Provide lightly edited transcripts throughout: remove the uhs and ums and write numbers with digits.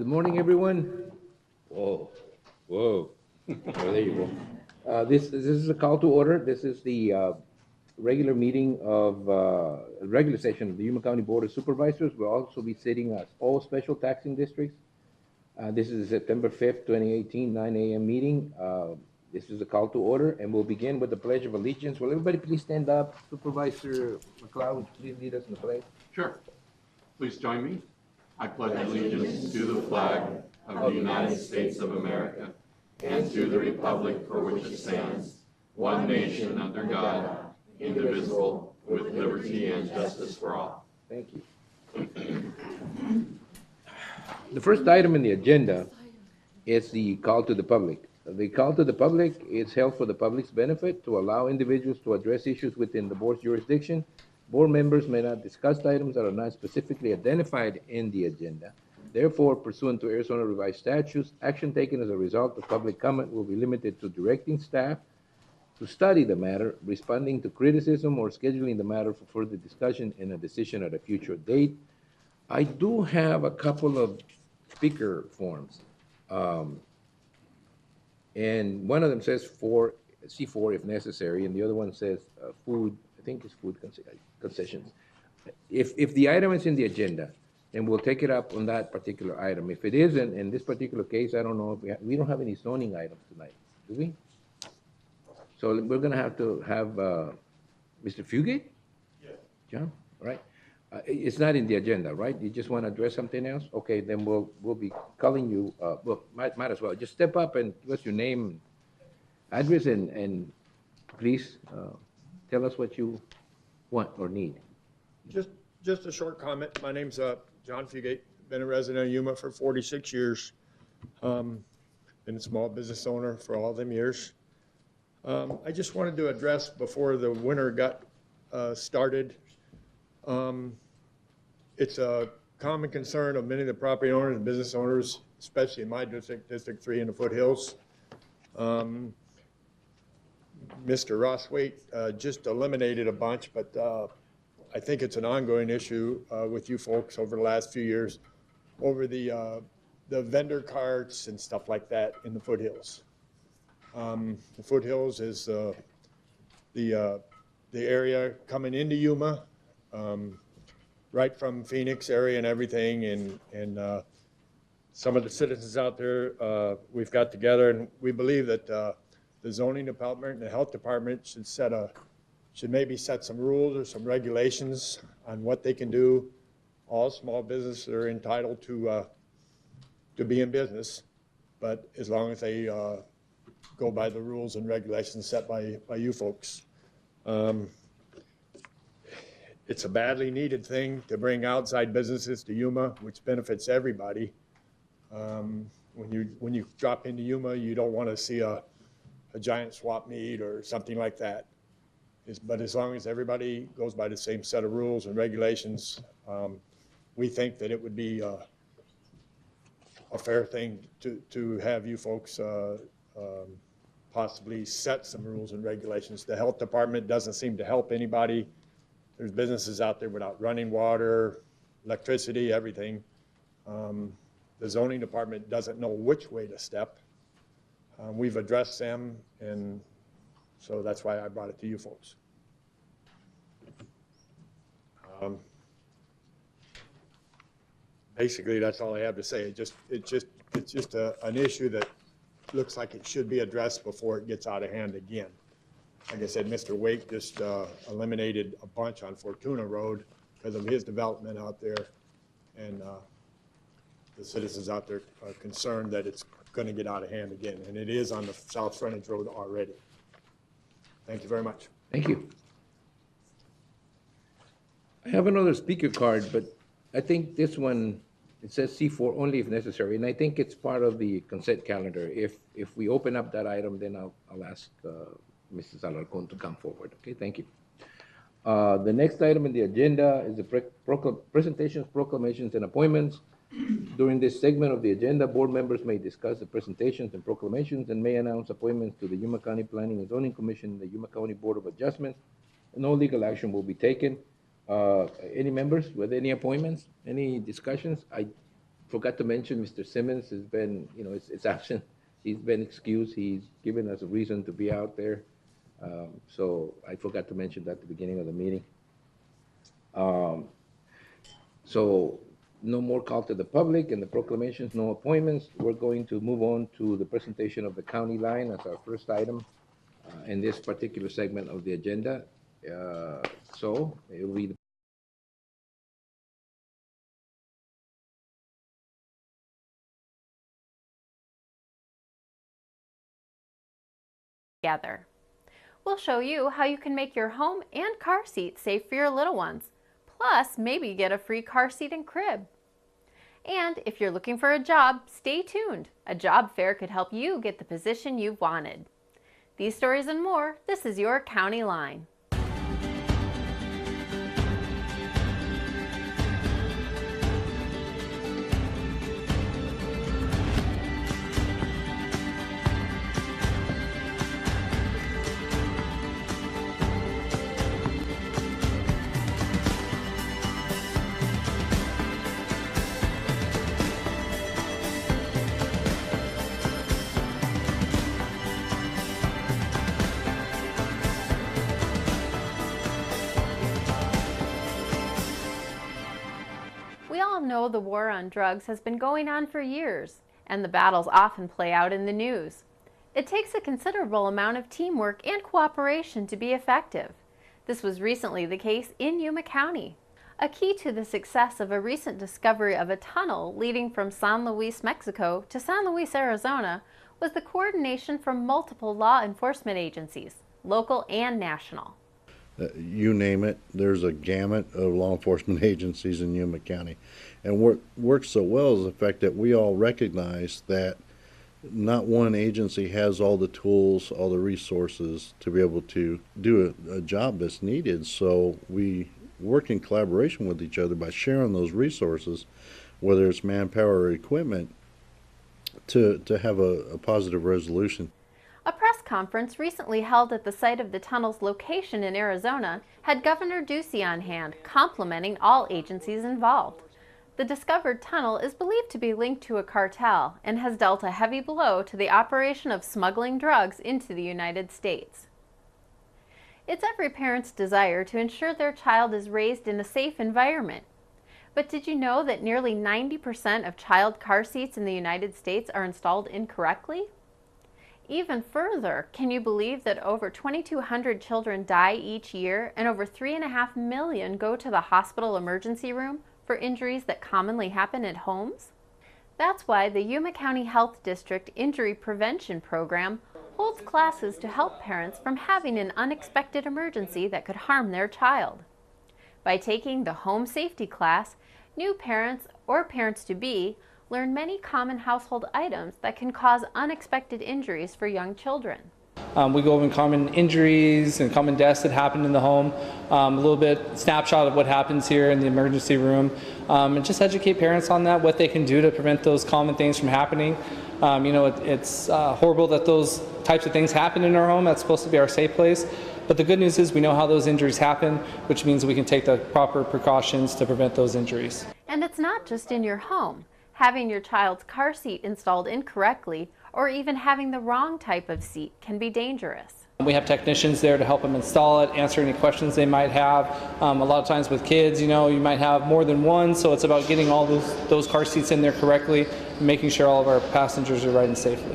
Good morning, everyone. Whoa, whoa. Oh, there you go. This is a call to order. This is the regular meeting of regular session of the Yuma County Board of Supervisors. We'll also be sitting at all special taxing districts. This is the September 5th, 2018, 9 a.m. meeting. This is a call to order, and we'll begin with the Pledge of Allegiance. Will everybody please stand up? Supervisor McLeod, please lead us in the pledge. Sure. Please join me. I pledge allegiance to the flag of the United States of America and to the republic for which it stands, one nation under God, indivisible, with liberty and justice for all. Thank you. The first item in the agenda is the call to the public. The call to the public is held for the public's benefit to allow individuals to address issues within the board's jurisdiction. Board members may not discuss items that are not specifically identified in the agenda. Therefore, pursuant to Arizona revised statutes, action taken as a result of public comment will be limited to directing staff to study the matter, responding to criticism, or scheduling the matter for further discussion and a decision at a future date. I do have a couple of speaker forms. And one of them says C4 if necessary, and the other one says food, I think it's food concessions. If the item is in the agenda, then we'll take it up on that particular item. If it isn't, in this particular case, I don't know if we don't have any zoning items tonight, do we? So we're gonna have to have Mr. Fugate? Yes. John, all right. It's not in the agenda, right? You just want to address something else? Okay, then we'll be calling you, well, might as well. Just step up and what's your name, address, and please tell us what you want or need. Just a short comment. My name's John Fugate. Been a resident of Yuma for 46 years. Been a small business owner for all them years. I just wanted to address before the winter got started. It's a common concern of many of the property owners and business owners, especially in my district, District 3 in the foothills. Mr. Ross Waite just eliminated a bunch, but I think it's an ongoing issue with you folks over the last few years over the vendor carts and stuff like that in the foothills. The foothills is the area coming into Yuma, right from Phoenix area and everything, and some of the citizens out there, we've got together, and we believe that the zoning department and the health department should maybe set some rules or some regulations on what they can do. All small businesses are entitled to be in business, but as long as they go by the rules and regulations set by you folks. It's a badly needed thing to bring outside businesses to Yuma, which benefits everybody. When you drop into Yuma, you don't want to see a giant swap meet or something like that. But as long as everybody goes by the same set of rules and regulations, we think that it would be a fair thing to have you folks possibly set some rules and regulations. The health department doesn't seem to help anybody. There's businesses out there without running water, electricity, everything. The zoning department doesn't know which way to step. We've addressed them, and so that's why I brought it to you folks. Basically, that's all I have to say. It's just an issue that looks like it should be addressed before it gets out of hand again. Like I said, Mr. Wake just eliminated a bunch on Fortuna Road because of his development out there, and the citizens out there are concerned that it's going to get out of hand again, and it is on the South Frontage Road already. Thank you very much. Thank you. I have another speaker card, but I think this one, it says C4 only if necessary, and I think it's part of the consent calendar. If we open up that item, then I'll ask Mrs. Alarcon to come forward. Okay, thank you. The next item in the agenda is the presentations, proclamations, and appointments. During this segment of the agenda, board members may discuss the presentations and proclamations and may announce appointments to the Yuma County Planning and Zoning Commission, the Yuma County Board of Adjustments. No legal action will be taken. Any members with any appointments, any discussions? I Forgot to mention Mr. Simmons has been, it's absent. He's been excused. He's given us a reason to be out there. So I forgot to mention that at the beginning of the meeting. So no more call to the public and the proclamations, no appointments. We're going to move on to the presentation of the county line as our first item in this particular segment of the agenda. So it will be together. We'll show you how you can make your home and car seat safe for your little ones. Plus, maybe get a free car seat and crib. And if you're looking for a job, stay tuned. A job fair could help you get the position you've wanted. These stories and more, this is your County Line. We all know the war on drugs has been going on for years, and the battles often play out in the news. It takes a considerable amount of teamwork and cooperation to be effective. This was recently the case in Yuma County. A key to the success of a recent discovery of a tunnel leading from San Luis, Mexico to San Luis, Arizona was the coordination from multiple law enforcement agencies, local and national. You name it, there's a gamut of law enforcement agencies in Yuma County. And what works so well is the fact that we all recognize that not one agency has all the tools, all the resources to be able to do a job that's needed. So we work in collaboration with each other by sharing those resources, whether it's manpower or equipment, to have a positive resolution. A press conference recently held at the site of the tunnel's location in Arizona had Governor Ducey on hand, complimenting all agencies involved. The discovered tunnel is believed to be linked to a cartel and has dealt a heavy blow to the operation of smuggling drugs into the United States. It's every parent's desire to ensure their child is raised in a safe environment. But did you know that nearly 90% of child car seats in the United States are installed incorrectly? Even further, can you believe that over 2,200 children die each year and over 3.5 million go to the hospital emergency room for injuries that commonly happen at homes? That's why the Yuma County Health District Injury Prevention Program holds classes to help parents from having an unexpected emergency that could harm their child. By taking the home safety class, new parents or parents-to-be learn many common household items that can cause unexpected injuries for young children. We go over common injuries and common deaths that happen in the home, a little bit snapshot of what happens here in the emergency room, and just educate parents on that, what they can do to prevent those common things from happening. It's horrible that those types of things happen in our home. That's supposed to be our safe place. But the good news is we know how those injuries happen, which means we can take the proper precautions to prevent those injuries. And it's not just in your home. Having your child's car seat installed incorrectly or even having the wrong type of seat can be dangerous. We have technicians there to help them install it, answer any questions they might have. A lot of times with kids, you might have more than one, so it's about getting all those car seats in there correctly and making sure all of our passengers are riding safely.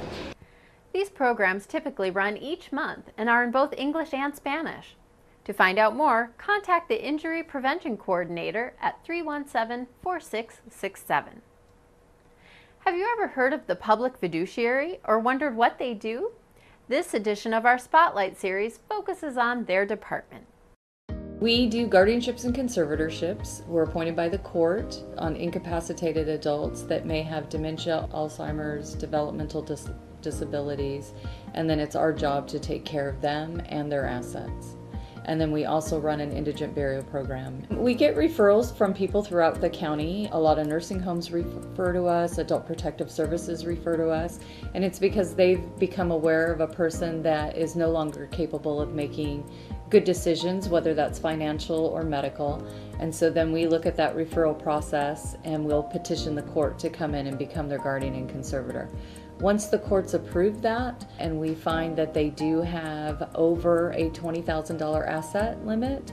These programs typically run each month and are in both English and Spanish. To find out more, contact the Injury Prevention Coordinator at 317-4667. Have you ever heard of the public fiduciary or wondered what they do? This edition of our Spotlight series focuses on their department. We do guardianships and conservatorships. We're appointed by the court on incapacitated adults that may have dementia, Alzheimer's, developmental disabilities, and then it's our job to take care of them and their assets. And then we also run an indigent burial program. We get referrals from people throughout the county. A lot of nursing homes refer to us, adult protective services refer to us, and it's because they've become aware of a person that is no longer capable of making good decisions, whether that's financial or medical. And so then we look at that referral process and we'll petition the court to come in and become their guardian and conservator. Once the courts approve that and we find that they do have over a $20,000 asset limit,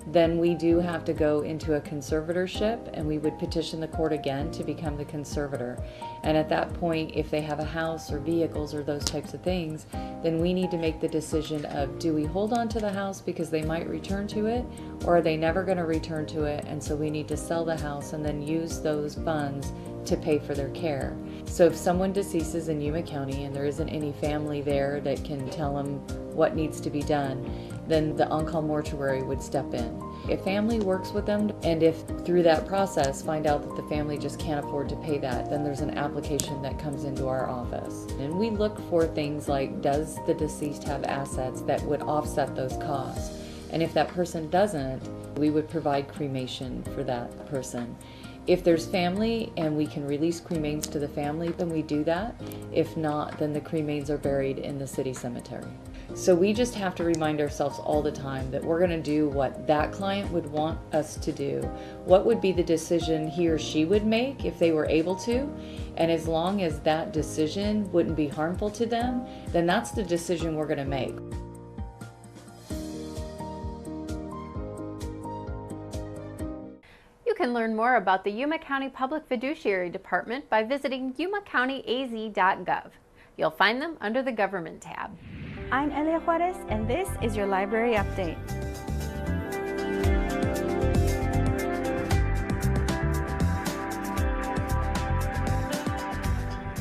then we do have to go into a conservatorship and we would petition the court again to become the conservator. And at that point, if they have a house or vehicles or those types of things, then we need to make the decision of, do we hold on to the house because they might return to it, or are they never going to return to it, and so we need to sell the house and then use those funds to pay for their care. So if someone deceases in Yuma County and there isn't any family there that can tell them what needs to be done, then the on-call mortuary would step in. If family works with them, and if through that process find out that the family just can't afford to pay that, then there's an application that comes into our office. And we look for things like, does the deceased have assets that would offset those costs? And if that person doesn't, we would provide cremation for that person. If there's family and we can release cremains to the family, then we do that. If not, then the cremains are buried in the city cemetery. So we just have to remind ourselves all the time that we're going to do what that client would want us to do. What would be the decision he or she would make if they were able to? And as long as that decision wouldn't be harmful to them, then that's the decision we're going to make. You can learn more about the Yuma County Public Fiduciary Department by visiting yumacountyaz.gov. You'll find them under the Government tab. I'm Elia Juarez, and this is your library update.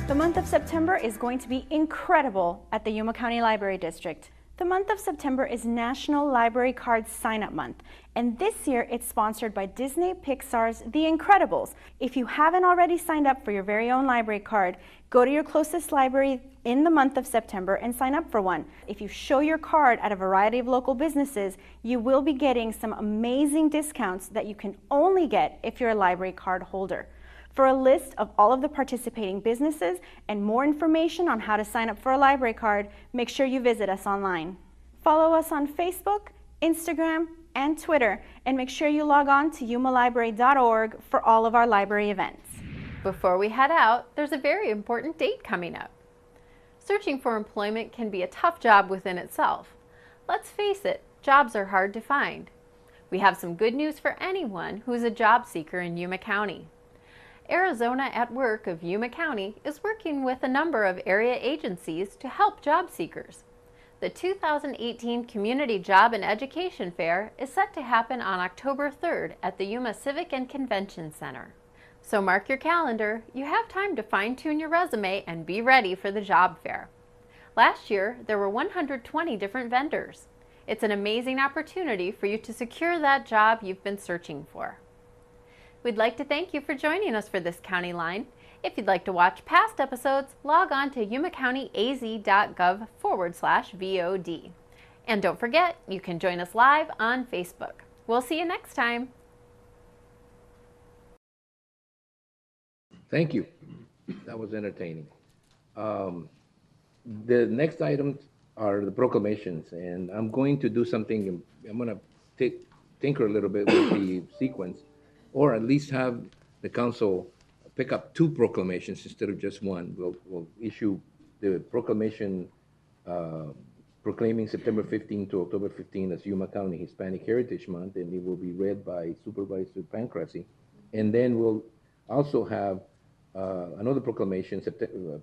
The month of September is going to be incredible at the Yuma County Library District. The month of September is National Library Card Sign-Up Month, and this year it's sponsored by Disney Pixar's The Incredibles. If you haven't already signed up for your very own library card, go to your closest library in the month of September and sign up for one. If you show your card at a variety of local businesses, you will be getting some amazing discounts that you can only get if you're a library card holder. For a list of all of the participating businesses and more information on how to sign up for a library card, make sure you visit us online. Follow us on Facebook, Instagram, and Twitter, and make sure you log on to yumalibrary.org for all of our library events. Before we head out, there's a very important date coming up. Searching for employment can be a tough job within itself. Let's face it, jobs are hard to find. We have some good news for anyone who's a job seeker in Yuma County. Arizona at Work of Yuma County is working with a number of area agencies to help job seekers. The 2018 Community Job and Education Fair is set to happen on October 3rd at the Yuma Civic and Convention Center. So mark your calendar, you have time to fine-tune your resume and be ready for the job fair. Last year, there were 120 different vendors. It's an amazing opportunity for you to secure that job you've been searching for. We'd like to thank you for joining us for this County Line. If you'd like to watch past episodes, log on to yumacountyaz.gov/VOD. And don't forget, you can join us live on Facebook. We'll see you next time. Thank you. That was entertaining. The next items are the proclamations, and I'm going to do something. I'm going to tinker a little bit with the sequence, or at least have the council pick up two proclamations instead of just one. We'll issue the proclamation proclaiming September 15 to October 15 as Yuma County Hispanic Heritage Month, and it will be read by Supervisor Pancrasi. And then we'll also have another proclamation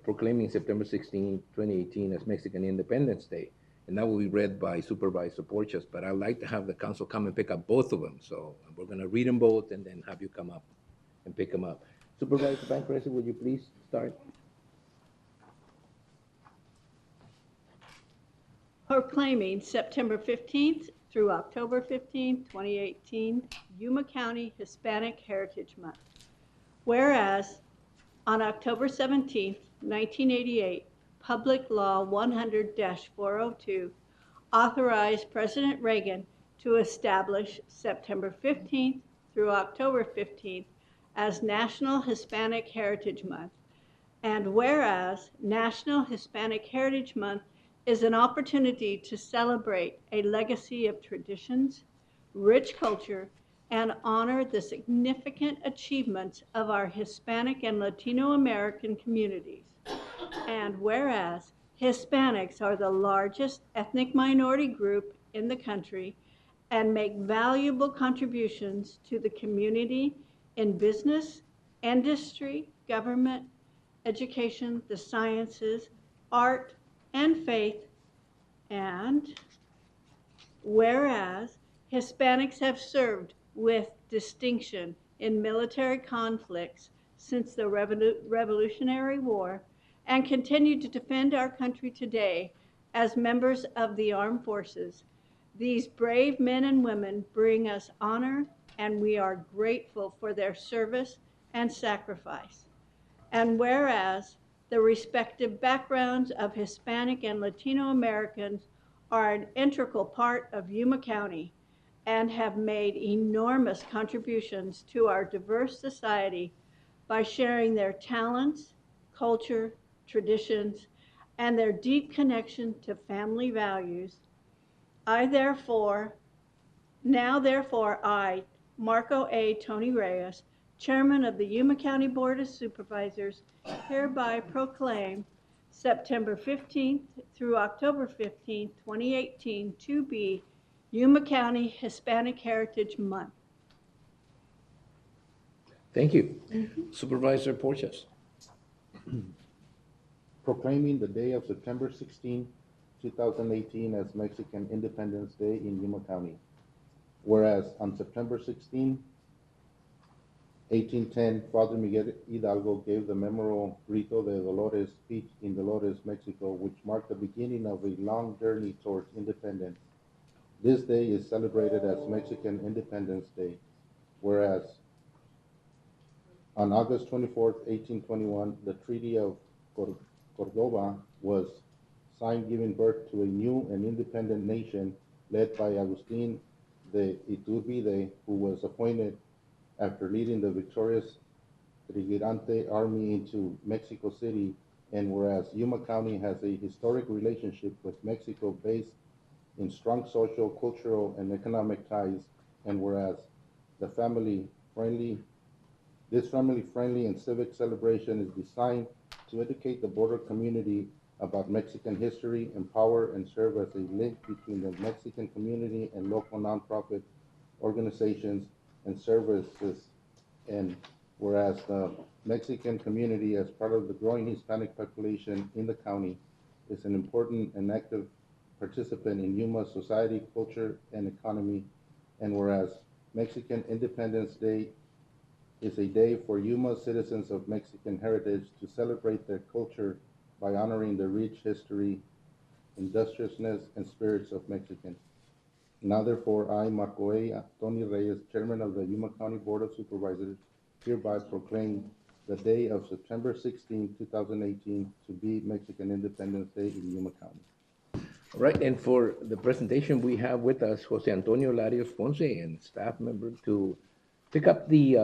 proclaiming September 16, 2018 as Mexican Independence Day. And that will be read by Supervisor Porchas, but I'd like to have the council come and pick up both of them. So we're going to read them both and then have you come up and pick them up. Supervisor Pancrasi, would you please start? Proclaiming September 15th through October 15, 2018, Yuma County Hispanic Heritage Month. Whereas on October 17, 1988, Public Law 100-402 authorized President Reagan to establish September 15th through October 15th as National Hispanic Heritage Month. And whereas National Hispanic Heritage Month is an opportunity to celebrate a legacy of traditions, rich culture, and honor the significant achievements of our Hispanic and Latino American communities. And whereas Hispanics are the largest ethnic minority group in the country and make valuable contributions to the community in business, industry, government, education, the sciences, art, and faith, and whereas Hispanics have served with distinction in military conflicts since the Revolutionary War and continue to defend our country today as members of the armed forces, these brave men and women bring us honor, and we are grateful for their service and sacrifice. And whereas the respective backgrounds of Hispanic and Latino Americans are an integral part of Yuma County and have made enormous contributions to our diverse society by sharing their talents, culture, traditions, and their deep connection to family values, I therefore, Marco A. Tony Reyes, Chairman of the Yuma County Board of Supervisors, hereby proclaim September 15th through October 15th, 2018 to be Yuma County Hispanic Heritage Month. Thank you. Supervisor Porches. Proclaiming the day of September 16, 2018 as Mexican Independence Day in Yuma County. Whereas on September 16, 1810, Father Miguel Hidalgo gave the memorable Grito de Dolores speech in Dolores, Mexico, which marked the beginning of a long journey towards independence. This day is celebrated as Mexican Independence Day. Whereas on August 24, 1821, the Treaty of Cordova was signed, giving birth to a new and independent nation led by Agustin de Iturbide, who was appointed after leading the victorious Trigarante army into Mexico City. And whereas Yuma County has a historic relationship with Mexico based in strong social, cultural, and economic ties, and whereas this family-friendly and civic celebration is designed to educate the border community about Mexican history, empower and serve as a link between the Mexican community and local nonprofit organizations and services. And whereas the Mexican community, as part of the growing Hispanic population in the county, is an important and active participant in Yuma's society, culture, and economy. And whereas Mexican Independence Day is a day for Yuma citizens of Mexican heritage to celebrate their culture by honoring the rich history, industriousness, and spirits of Mexicans. Now therefore, I, Marco A. Tony Reyes, Chairman of the Yuma County Board of Supervisors, hereby proclaim the day of September 16, 2018 to be Mexican Independence Day in Yuma County. All right, and for the presentation, we have with us Jose Antonio Larios Ponce and staff member to pick up the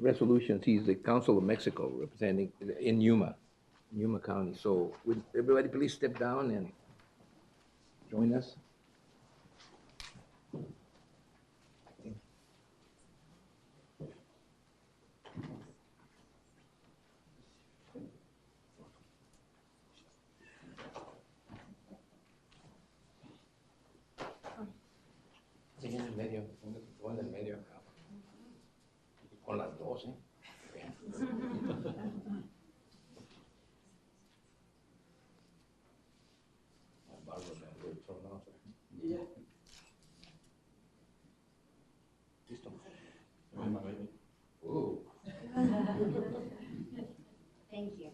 resolutions. He's the Council of Mexico representing in Yuma County. So would everybody please step down and join us? Sí, en el medio, en el medio acá. Con las dos, ¿eh? Listo. Thank you.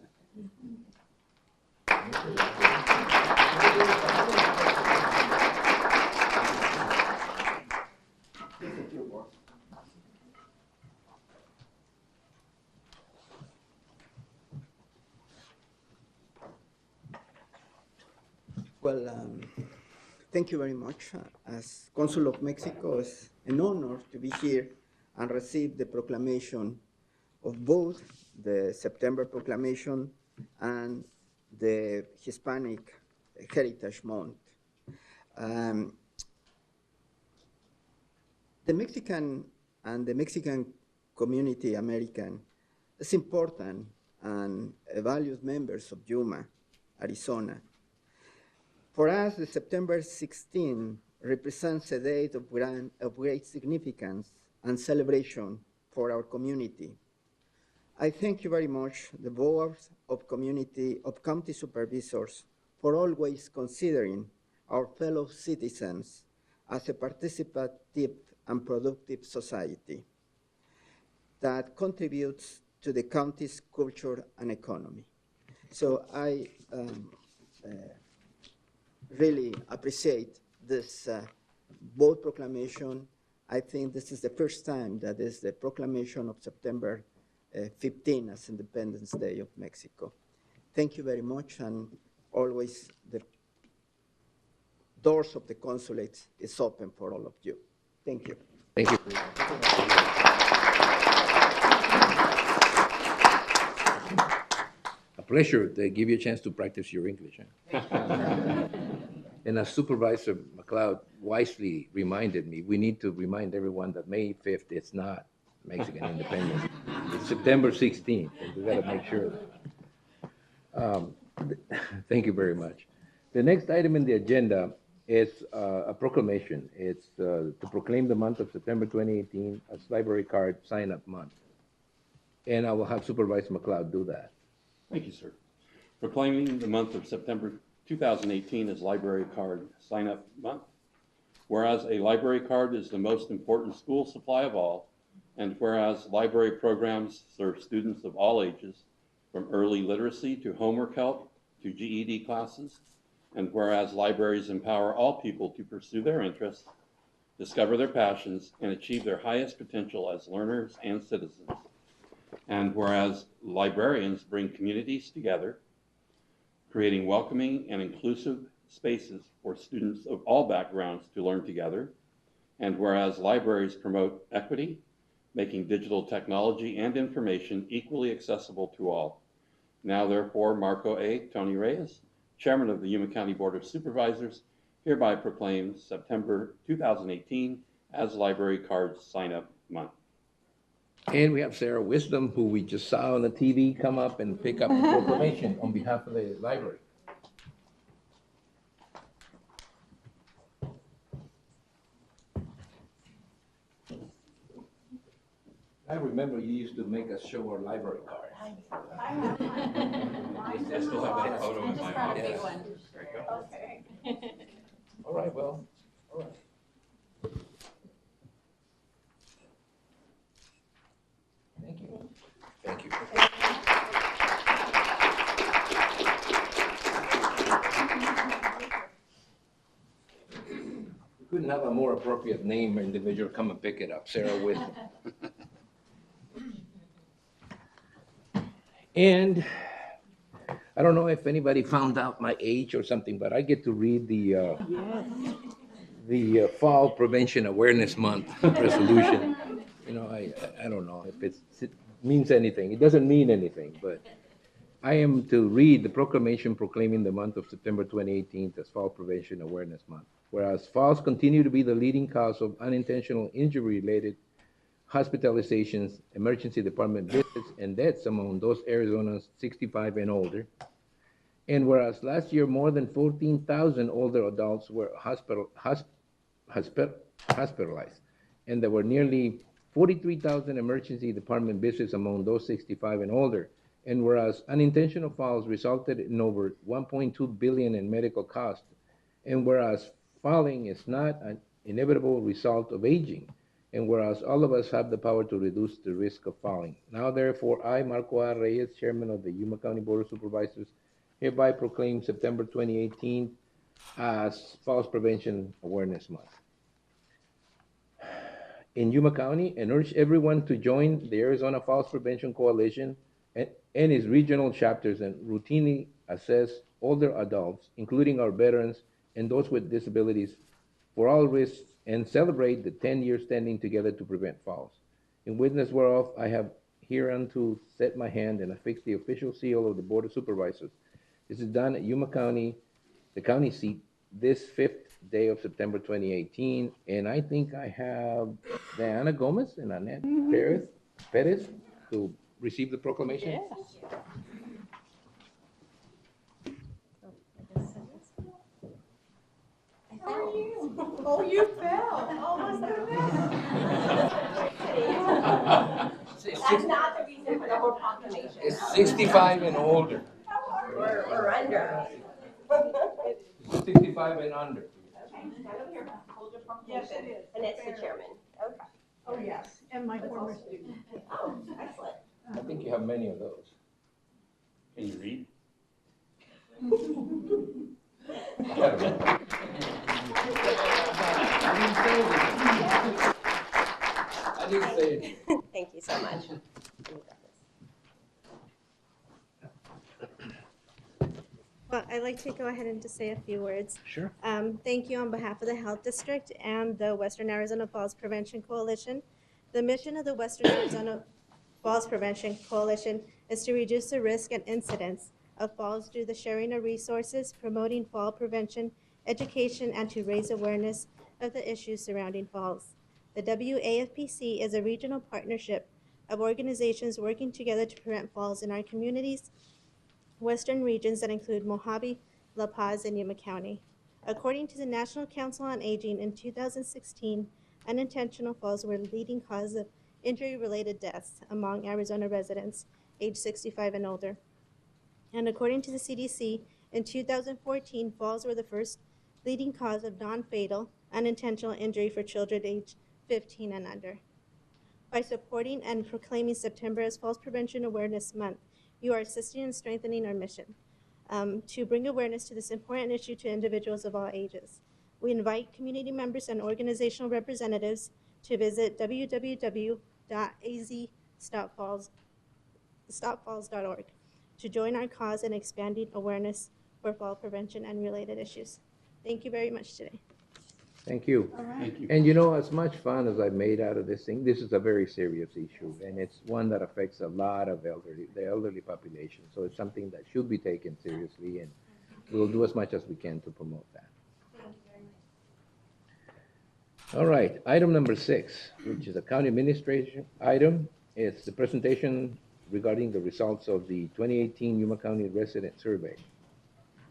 Well, thank you very much. As Consul of Mexico, it's an honor to be here and receive the proclamation of both the September Proclamation and the Hispanic Heritage Month. Um, the Mexican community, American, is important and valued members of Yuma, Arizona. For us, the September 16 represents a date of great significance and celebration for our community. I thank you very much, the Board of County Supervisors, for always considering our fellow citizens as a participative and productive society that contributes to the county's culture and economy. So I really appreciate this bold proclamation. I think this is the first time that is the proclamation of September 15 as Independence Day of Mexico. Thank you very much, and always the doors of the consulate is open for all of you. Thank you. Thank you. A pleasure to give you a chance to practice your English. Huh? And as Supervisor McLeod wisely reminded me, we need to remind everyone that May 5th is not Mexican independence. It's September 16th, and we got to make sure that. Thank you very much. The next item in the agenda is a proclamation. It's to proclaim the month of September 2018 as Library Card Sign-Up Month. And I will have Supervisor McLeod do that. Thank you, sir. Proclaiming the month of September 2018 as Library Card Sign-Up Month. Whereas a library card is the most important school supply of all, and whereas library programs serve students of all ages, from early literacy to homework help to GED classes, and whereas libraries empower all people to pursue their interests, discover their passions, and achieve their highest potential as learners and citizens, and whereas librarians bring communities together, creating welcoming and inclusive spaces for students of all backgrounds to learn together, and whereas libraries promote equity, making digital technology and information equally accessible to all. Now, therefore, Marco A. Tony Reyes, Chairman of the Yuma County Board of Supervisors, hereby proclaims September 2018 as Library Card Sign-Up Month. And we have Sarah Wisdom, who we just saw on the TV come up and pick up the proclamation on behalf of the library. I remember you used to make us show our library cards. I still have that photo in my office. There you go. Okay. All right, well, all right. Thank you. Thank you. We couldn't have a more appropriate name or individual come and pick it up, Sarah Wisdom. And I don't know if anybody found out my age or something, but I get to read the Fall Prevention Awareness Month resolution. You know, I don't know if it means anything. It doesn't mean anything, but I am to read the proclamation proclaiming the month of September 2018 as Fall Prevention Awareness Month. Whereas falls continue to be the leading cause of unintentional injury-related hospitalizations, emergency department visits, and deaths among those Arizona's 65 and older. And whereas last year more than 14,000 older adults were hospitalized, and there were nearly 43,000 emergency department visits among those 65 and older. And whereas unintentional falls resulted in over $1.2 billion in medical costs, and whereas falling is not an inevitable result of aging, and whereas all of us have the power to reduce the risk of falling. Now, therefore, I, Marco A. Reyes, Chairman of the Yuma County Board of Supervisors, hereby proclaim September 2018 as Falls Prevention Awareness Month in Yuma County, and urge everyone to join the Arizona Falls Prevention Coalition and its regional chapters and routinely assess older adults, including our veterans and those with disabilities, for all risks, and celebrate the 10-year standing together to prevent falls. In witness whereof, I have hereunto set my hand and affixed the official seal of the Board of Supervisors. This is done at Yuma County the county seat this 5th day of September 2018. And I think I have Diana Gomez and Annette Perez to receive the proclamation. Oh, you fell. Oh, must have been. That's not the reason for the whole proclamation. It's 65 and older. Or under. 65 and under. Okay, stand over here. Hold your proclamation. Yes, it is. And it's the chairman. Okay. Oh, yes, and my former student. Oh, excellent. I think you have many of those. Can you read? I didn't say it. Thank you so much. Well, I'd like to go ahead and just say a few words. Sure. Thank you on behalf of the Health District and the Western Arizona Falls Prevention Coalition. The mission of the Western Arizona Falls Prevention Coalition is to reduce the risk and incidence of falls through the sharing of resources, promoting fall prevention, education, and to raise awareness of the issues surrounding falls. The WAFPC is a regional partnership of organizations working together to prevent falls in our communities, western regions that include Mojave, La Paz, and Yuma County. According to the National Council on Aging, in 2016, unintentional falls were the leading cause of injury-related deaths among Arizona residents age 65 and older. And according to the CDC, in 2014, falls were the first leading cause of non-fatal unintentional injury for children aged 15 and under. By supporting and proclaiming September as Falls Prevention Awareness Month, you are assisting and strengthening our mission to bring awareness to this important issue to individuals of all ages. We invite community members and organizational representatives to visit www.azstopfalls.org to join our cause in expanding awareness for fall prevention and related issues. Thank you very much today. Thank you. Thank you. And you know, as much fun as I made out of this thing, this is a very serious issue, and it's one that affects a lot of the elderly population. So it's something that should be taken seriously, and we'll do as much as we can to promote that. Thank you very much. All right, item number 6, which is a county administration item. It's the presentation regarding the results of the 2018 Yuma County Resident Survey.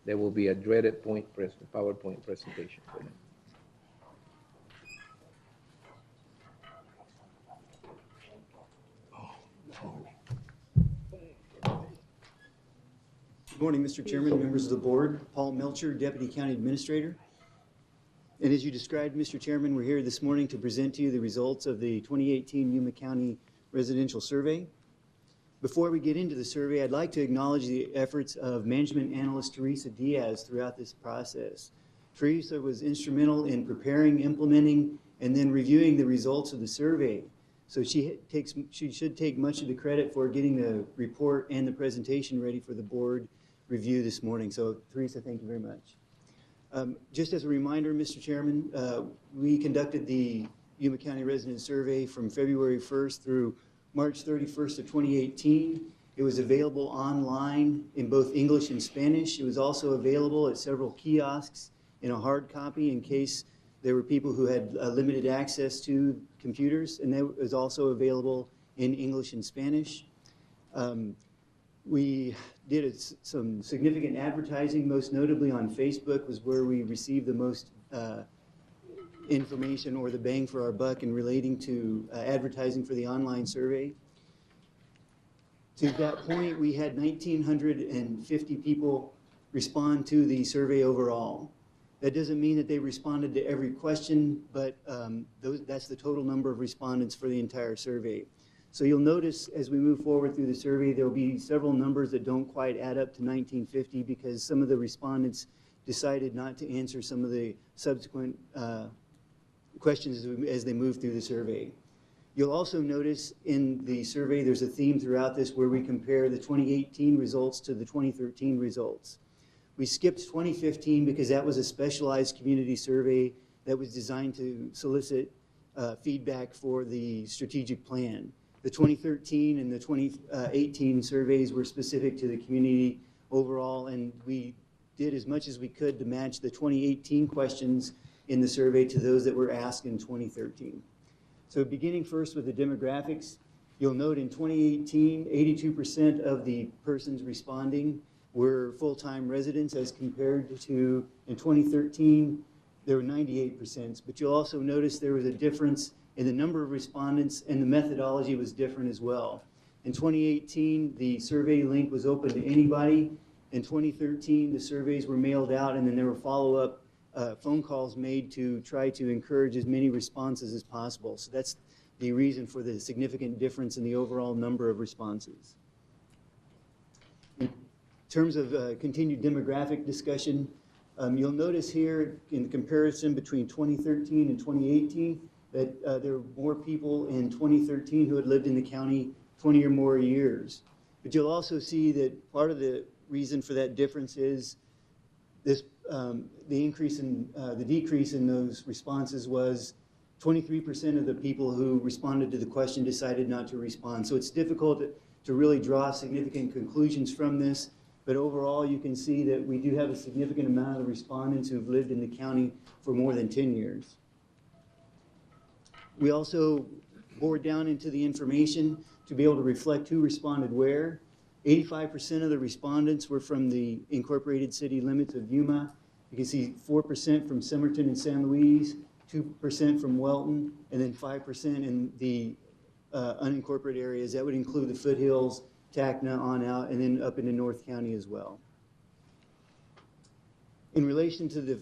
There will be a dreaded PowerPoint presentation for them. Good morning, Mr. Chairman, members of the board. Paul Melcher, Deputy County Administrator. And as you described, Mr. Chairman, we're here this morning to present to you the results of the 2018 Yuma County Residential Survey. Before we get into the survey, I'd like to acknowledge the efforts of Management Analyst Teresa Diaz throughout this process. Teresa was instrumental in preparing, implementing, and then reviewing the results of the survey. So she should take much of the credit for getting the report and the presentation ready for the board review this morning. So Teresa, thank you very much. Just as a reminder, Mr. Chairman, we conducted the Yuma County Resident Survey from February 1st through March 31st of 2018. It was available online in both English and Spanish. It was also available at several kiosks in a hard copy in case there were people who had limited access to computers, and that was also available in English and Spanish. We did some significant advertising, most notably on Facebook was where we received the most information or the bang for our buck in relating to advertising for the online survey. To that point, we had 1,950 people respond to the survey overall. That doesn't mean that they responded to every question, but that's the total number of respondents for the entire survey. So you'll notice as we move forward through the survey, there'll be several numbers that don't quite add up to 1,950 because some of the respondents decided not to answer some of the subsequent questions as they move through the survey. You'll also notice in the survey there's a theme throughout this where we compare the 2018 results to the 2013 results. We skipped 2015 because that was a specialized community survey that was designed to solicit feedback for the strategic plan. The 2013 and the 2018 surveys were specific to the community overall, and we did as much as we could to match the 2018 questions in the survey to those that were asked in 2013. So beginning first with the demographics, you'll note in 2018, 82% of the persons responding were full-time residents as compared to in 2013, there were 98%. But you'll also notice there was a difference in the number of respondents and the methodology was different as well. In 2018, the survey link was open to anybody. In 2013, the surveys were mailed out and then there were follow-up phone calls made to try to encourage as many responses as possible. So that's the reason for the significant difference in the overall number of responses. In terms of continued demographic discussion, you'll notice here in the comparison between 2013 and 2018 that there were more people in 2013 who had lived in the county 20 or more years. But you'll also see that part of the reason for that difference is this, the decrease in those responses was 23% of the people who responded to the question decided not to respond. So it's difficult to really draw significant conclusions from this, but overall you can see that we do have a significant amount of the respondents who've lived in the county for more than 10 years. We also bored down into the information to be able to reflect who responded where. 85% of the respondents were from the incorporated city limits of Yuma. You can see 4% from Somerton and San Luis, 2% from Welton, and then 5% in the unincorporated areas. That would include the foothills, Tacna on out, and then up into North County as well. In relation to the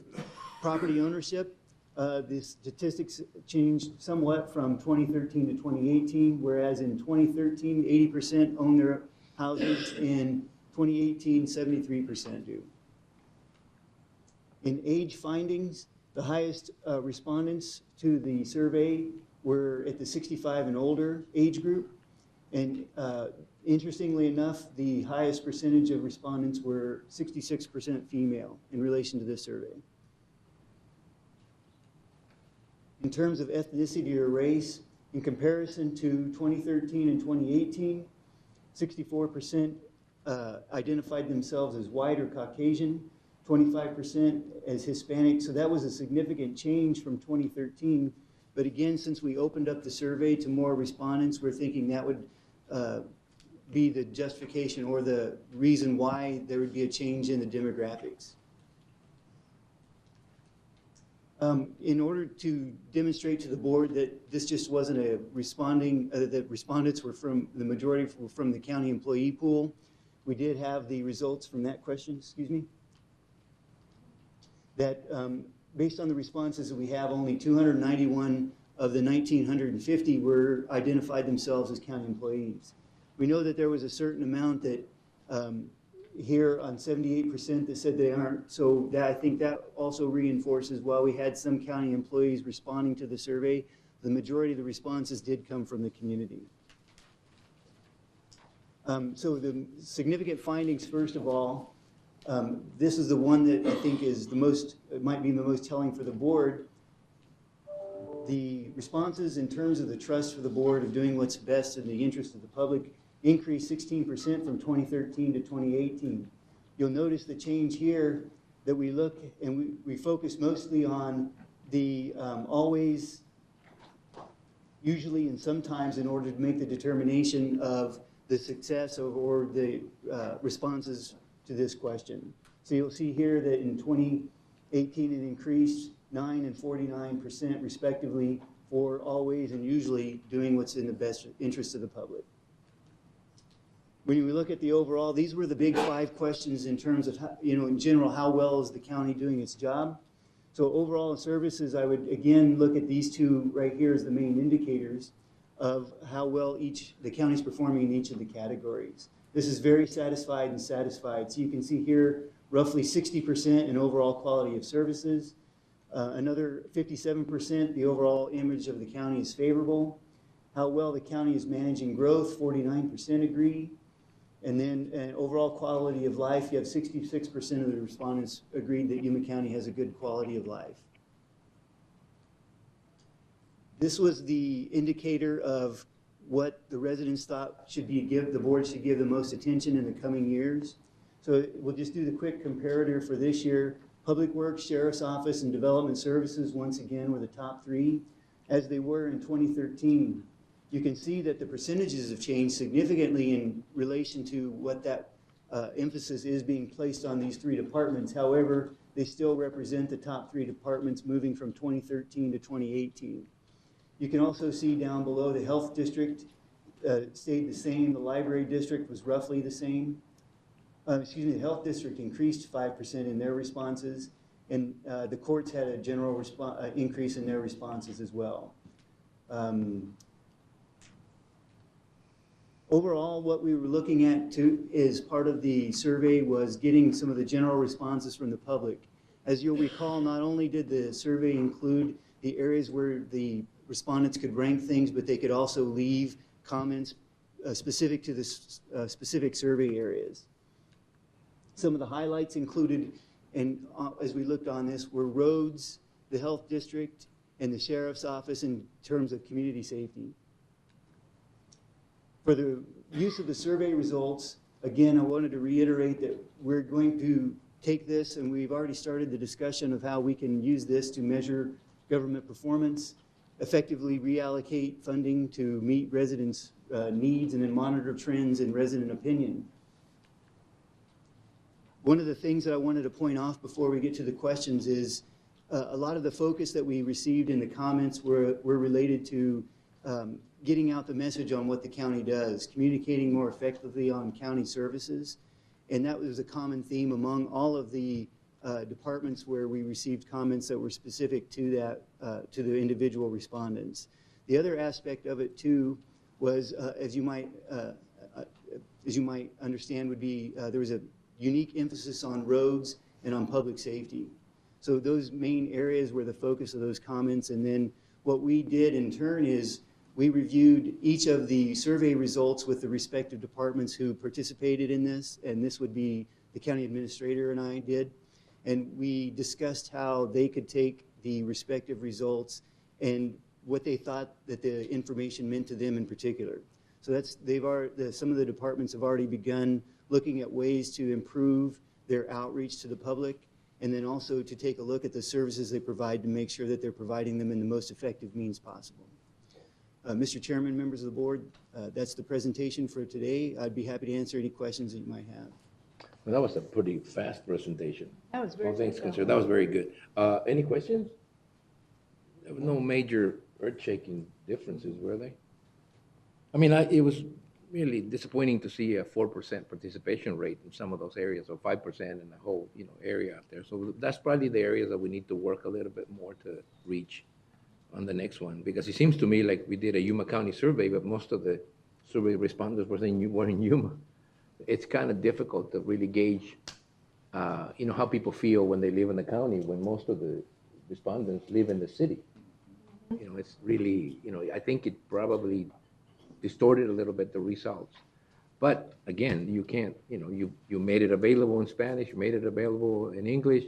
property ownership, the statistics changed somewhat from 2013 to 2018, whereas in 2013, 80% owned their houses. In 2018, 73% do. In age findings, the highest respondents to the survey were at the 65 and older age group. And interestingly enough, the highest percentage of respondents were 66% female in relation to this survey. In terms of ethnicity or race, in comparison to 2013 and 2018, 64% identified themselves as white or Caucasian, 25% as Hispanic. So that was a significant change from 2013. But again, since we opened up the survey to more respondents, we're thinking that would be the justification or the reason why there would be a change in the demographics. In order to demonstrate to the board that this just wasn't a responding, that respondents were from, the majority were from the county employee pool, we did have the results from that question, excuse me, that based on the responses that we have, only 291 of the 1,950 were identified themselves as county employees. We know that there was a certain amount that here on 78% that said they aren't. So that, I think that also reinforces while we had some county employees responding to the survey, the majority of the responses did come from the community. So the significant findings, first of all, this is the one that I think is the most, it might be the most telling for the board. The responses in terms of the trust for the board of doing what's best in the interest of the public increased 16% from 2013 to 2018. You'll notice the change here that we look and we focus mostly on the always, usually and sometimes in order to make the determination of the success of, or the responses to this question. So you'll see here that in 2018 it increased 9 and 49% respectively for always and usually doing what's in the best interest of the public. When we look at the overall, these were the big 5 questions in terms of, how, in general, how well is the county doing its job? So overall services, I would again look at these 2 right here as the main indicators of how well the county's performing in each of the categories. This is very satisfied and satisfied. So you can see here roughly 60% in overall quality of services. Another 57%, the overall image of the county is favorable. How well the county is managing growth, 49% agree. And then overall quality of life, you have 66% of the respondents agreed that Yuma County has a good quality of life. This was the indicator of what the residents thought should be the board should give the most attention in the coming years. So we'll just do the quick comparator for this year. Public Works, Sheriff's Office, and Development Services, once again, were the top three, as they were in 2013. You can see that the percentages have changed significantly in relation to what that emphasis is being placed on these three departments. However, they still represent the top three departments moving from 2013 to 2018. You can also see down below the Health District stayed the same. The Library District was roughly the same. The Health District increased 5% in their responses, and the courts had a general increase in their responses as well. Overall, what we were looking at too is part of the survey was getting some of the general responses from the public. As you'll recall, not only did the survey include the areas where the respondents could rank things, but they could also leave comments specific to the specific survey areas. Some of the highlights included, and as we looked on this, were roads, the Health District, and the Sheriff's Office in terms of community safety. For the use of the survey results, again, I wanted to reiterate that we're going to take this, and we've already started the discussion of how we can use this to measure government performance, effectively reallocate funding to meet residents' needs, and then monitor trends in resident opinion. One of the things that I wanted to point off before we get to the questions is a lot of the focus that we received in the comments were related to getting out the message on what the county does, communicating more effectively on county services. And that was a common theme among all of the departments where we received comments that were specific to that, to the individual respondents. The other aspect of it too was, as you might understand, would be there was a unique emphasis on roads and on public safety. So those main areas were the focus of those comments. And then what we did in turn is we reviewed each of the survey results with the respective departments who participated in this, and this would be the county administrator and I did. And we discussed how they could take the respective results and what they thought that the information meant to them in particular. So that's, some of the departments have already begun looking at ways to improve their outreach to the public, and then also to take a look at the services they provide to make sure that they're providing them in the most effective means possible. Mr. Chairman, members of the board, that's the presentation for today. I'd be happy to answer any questions that you might have. Well, that was a pretty fast presentation. That was very All things good. considered, that was very good. Any questions? There were no major earth-shaking differences, were they? I mean, it was really disappointing to see a 4% participation rate in some of those areas, or 5% in the whole, area out there. So that's probably the areas that we need to work a little bit more to reach on the next one, because it seems to me like we did a Yuma County survey, but most of the survey respondents were in Yuma. It's kind of difficult to really gauge, how people feel when they live in the county, when most of the respondents live in the city. It's really, I think it probably distorted a little bit the results. But again, you can't, you made it available in Spanish, you made it available in English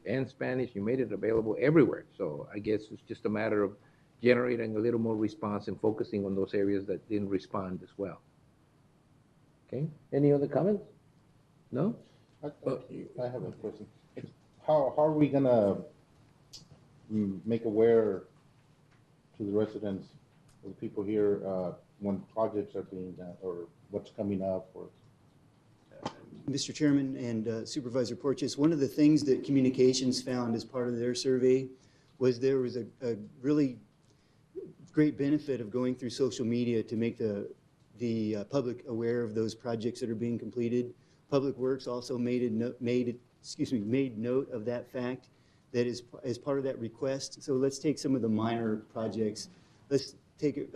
and Spanish, you made it available everywhere. So I guess it's just a matter of generating a little more response and focusing on those areas that didn't respond as well. Okay, any other comments? No? I have a question. How are we gonna make aware to the residents, or the people here, when projects are being done, or what's coming up? Or Mr. Chairman and Supervisor Porteous, one of the things that Communications found as part of their survey was there was a really great benefit of going through social media to make the public aware of those projects that are being completed. Public Works also made note of that fact, that is as part of that request. So let's take some of the minor projects. Let's take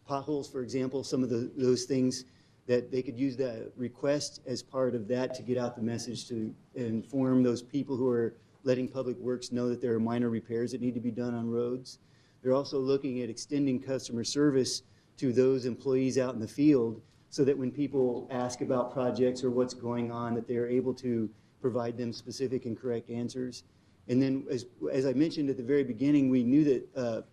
potholes, for example, some of those things that they could use that request as part of that to get out the message to inform those people who are letting Public Works know that there are minor repairs that need to be done on roads. They're also looking at extending customer service to those employees out in the field, so that when people ask about projects or what's going on, that they're able to provide them specific and correct answers. And then, as I mentioned at the very beginning, we knew that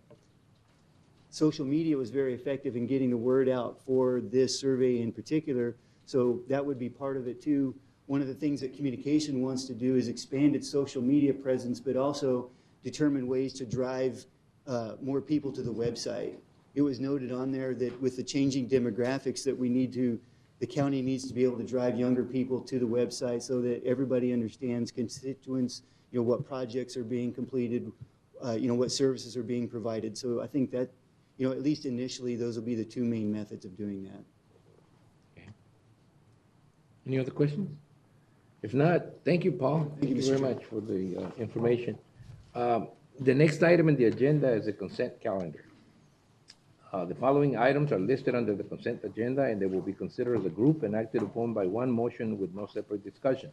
social media was very effective in getting the word out for this survey in particular, so that would be part of it too. one of the things that communication wants to do is expand its social media presence, but also determine ways to drive more people to the website. It was noted on there that with the changing demographics that the county needs to be able to drive younger people to the website so that everybody understands constituents, what projects are being completed, what services are being provided. So I think that, at least initially, those will be the two main methods of doing that. Okay. Any other questions? If not, thank you, Paul. Thank you very much for the information. The next item in the agenda is the consent calendar. The following items are listed under the consent agenda, and they will be considered as a group and acted upon by one motion with no separate discussion,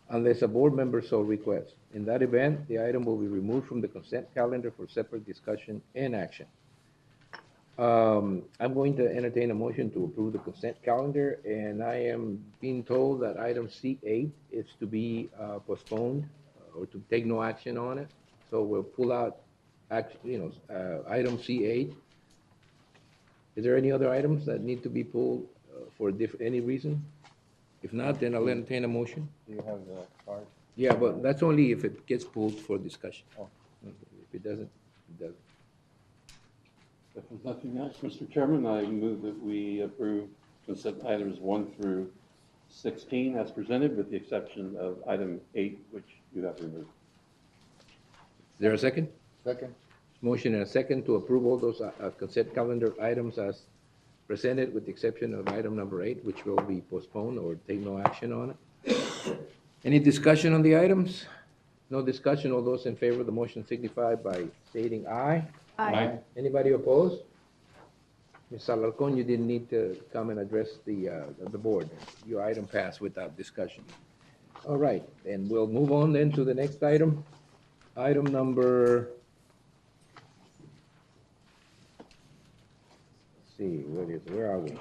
unless a board member so requests. In that event, the item will be removed from the consent calendar for separate discussion and action. I'm going to entertain a motion to approve the consent calendar, and I am being told that item C8 is to be postponed or to take no action on it. So we'll pull out, item C8. Is there any other items that need to be pulled for any reason? If not, then I'll entertain a motion. Do you have the card? Yeah, but that's only if it gets pulled for discussion. Oh. If it doesn't, it doesn't. If there's nothing else, Mr. Chairman, I move that we approve consent items 1 through 16 as presented, with the exception of item 8, which you have removed. Is there a second? Second. Motion and a second to approve all those consent calendar items as presented, with the exception of item number 8, which will be postponed or take no action on it. Any discussion on the items? No discussion. All those in favor of the motion signify by stating aye. Aye. Anybody opposed? Ms. Alarcon, you didn't need to come and address the board. Your item passed without discussion. All right, and we'll move on then to the next item. Item number, let's see, where are we?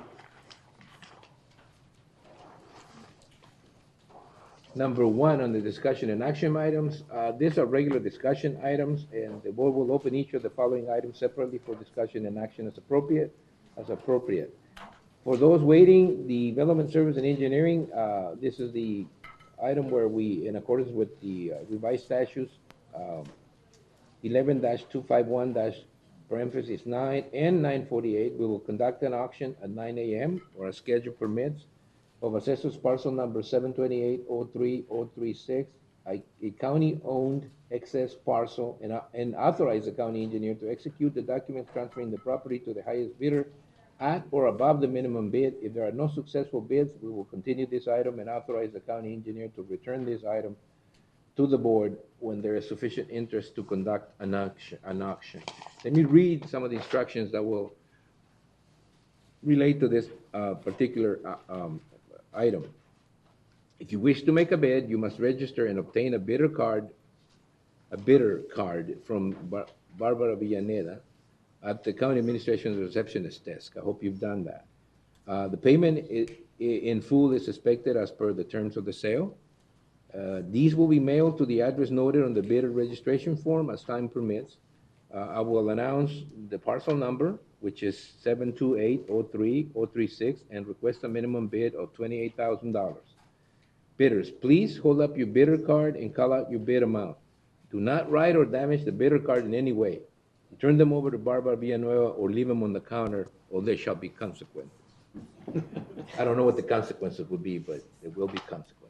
Number 1 on the discussion and action items. These are regular discussion items, and the board will open each of the following items separately for discussion and action as appropriate. For those waiting, the development service and engineering, this is the item where we, in accordance with the revised statutes, 11-251-9 and 948, we will conduct an auction at 9 a.m. or as schedule permits of assessors parcel number 728-03-036, a county-owned excess parcel, and authorize the county engineer to execute the documents transferring the property to the highest bidder at or above the minimum bid. If there are no successful bids, we will continue this item and authorize the county engineer to return this item to the board when there is sufficient interest to conduct an auction. Let me read some of the instructions that will relate to this particular item. If you wish to make a bid, you must register and obtain a bidder card from Barbara Villaneda at the county administration's receptionist desk. I hope you've done that. The payment in full is expected as per the terms of the sale. These will be mailed to the address noted on the bidder registration form as time permits. I will announce the parcel number, which is 728-03-036, and request a minimum bid of $28,000. Bidders, please hold up your bidder card and call out your bid amount. Do not write or damage the bidder card in any way. Turn them over to Barbara Villanueva or leave them on the counter, or there shall be consequences. I don't know what the consequences would be, but there will be consequences.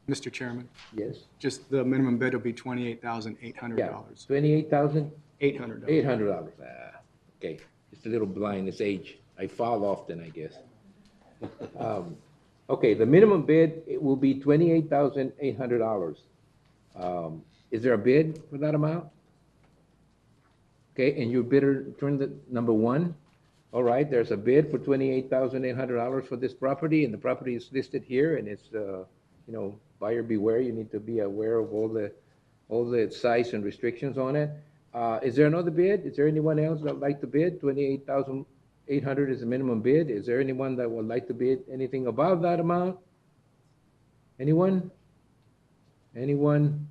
Mr. Chairman, Yes? just the minimum bid will be $28,800. Yeah, $28,800. $800. Okay, it's a little blind, it's age. I fall often, I guess. Okay, the minimum bid, it will be $28,800. Is there a bid for that amount? Okay, and your bidder, turn the number 1. All right, there's a bid for $28,800 for this property, and the property is listed here, and it's, buyer beware. You need to be aware of all the size and restrictions on it. Is there another bid? Is there anyone else that would like to bid? $28,800 is the minimum bid. Is there anyone that would like to bid anything above that amount? Anyone? Anyone?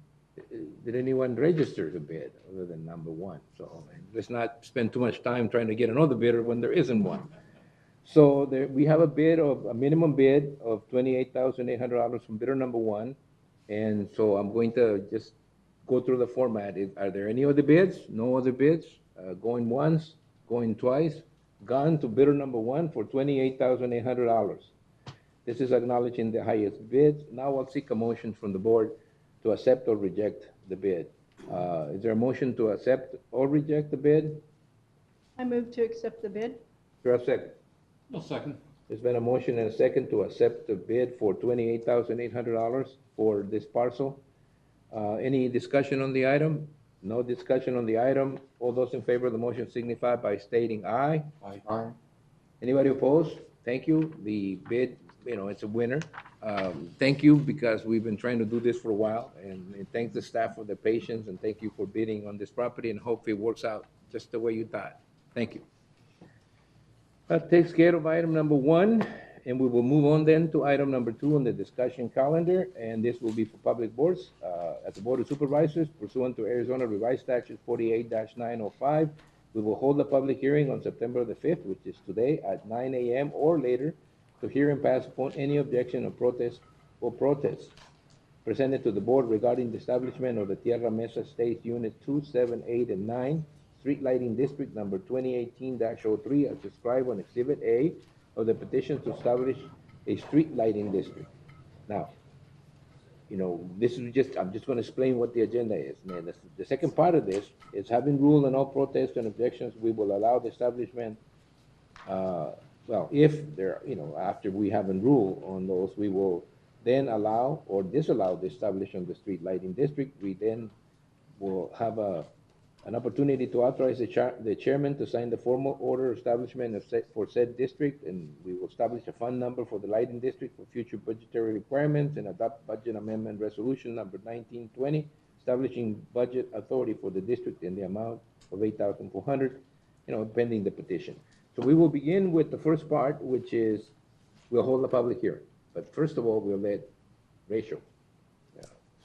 Did anyone register to bid other than number 1? So let's not spend too much time trying to get another bidder when there isn't one. So there, we have a minimum bid of $28,800 from bidder number one. And so I'm going to just go through the format. Are there any other bids? No other bids? Going once, going twice, gone to bidder number one for $28,800. This is acknowledging the highest bid. Now I'll seek a motion from the board to accept or reject the bid. Is there a motion to accept or reject the bid? I move to accept the bid. Is there a second? I'll second. There's been a motion and a second to accept the bid for $28,800 for this parcel. Any discussion on the item? No discussion on the item. All those in favor of the motion signify by stating aye. Aye. Anybody opposed? Thank you. The bid, it's a winner. Thank you, because we've been trying to do this for a while, and thank the staff for their patience, and thank you for bidding on this property, and hope it works out just the way you thought. Thank you. That takes care of item number one, and we will move on then to item number two on the discussion calendar, and this will be for public boards. At the Board of Supervisors, pursuant to Arizona Revised Statute 48-905, we will hold a public hearing on September the 5th, which is today, at 9 a.m. or later, to hear and pass upon any objection or protest presented to the board regarding the establishment of the Tierra Mesa Estates Unit 2, 7, 8, and 9, Street Lighting District number 2018-03, as described on Exhibit A of the petition to establish a street lighting district. Now, this is I'm just going to explain what the agenda is. Man, the second part of this is, having ruled on all protests and objections, we will allow the establishment, if there, after we haven't ruled on those, we will then allow or disallow the establishment of the street lighting district. We then will have an opportunity to authorize the chairman to sign the formal order of establishment for said district, and we will establish a fund number for the lighting district for future budgetary requirements, and adopt budget amendment resolution number 1920, establishing budget authority for the district in the amount of $8,400, pending the petition. So we will begin with the first part, which is we'll hold a public hearing. But first of all, we'll let Rachel.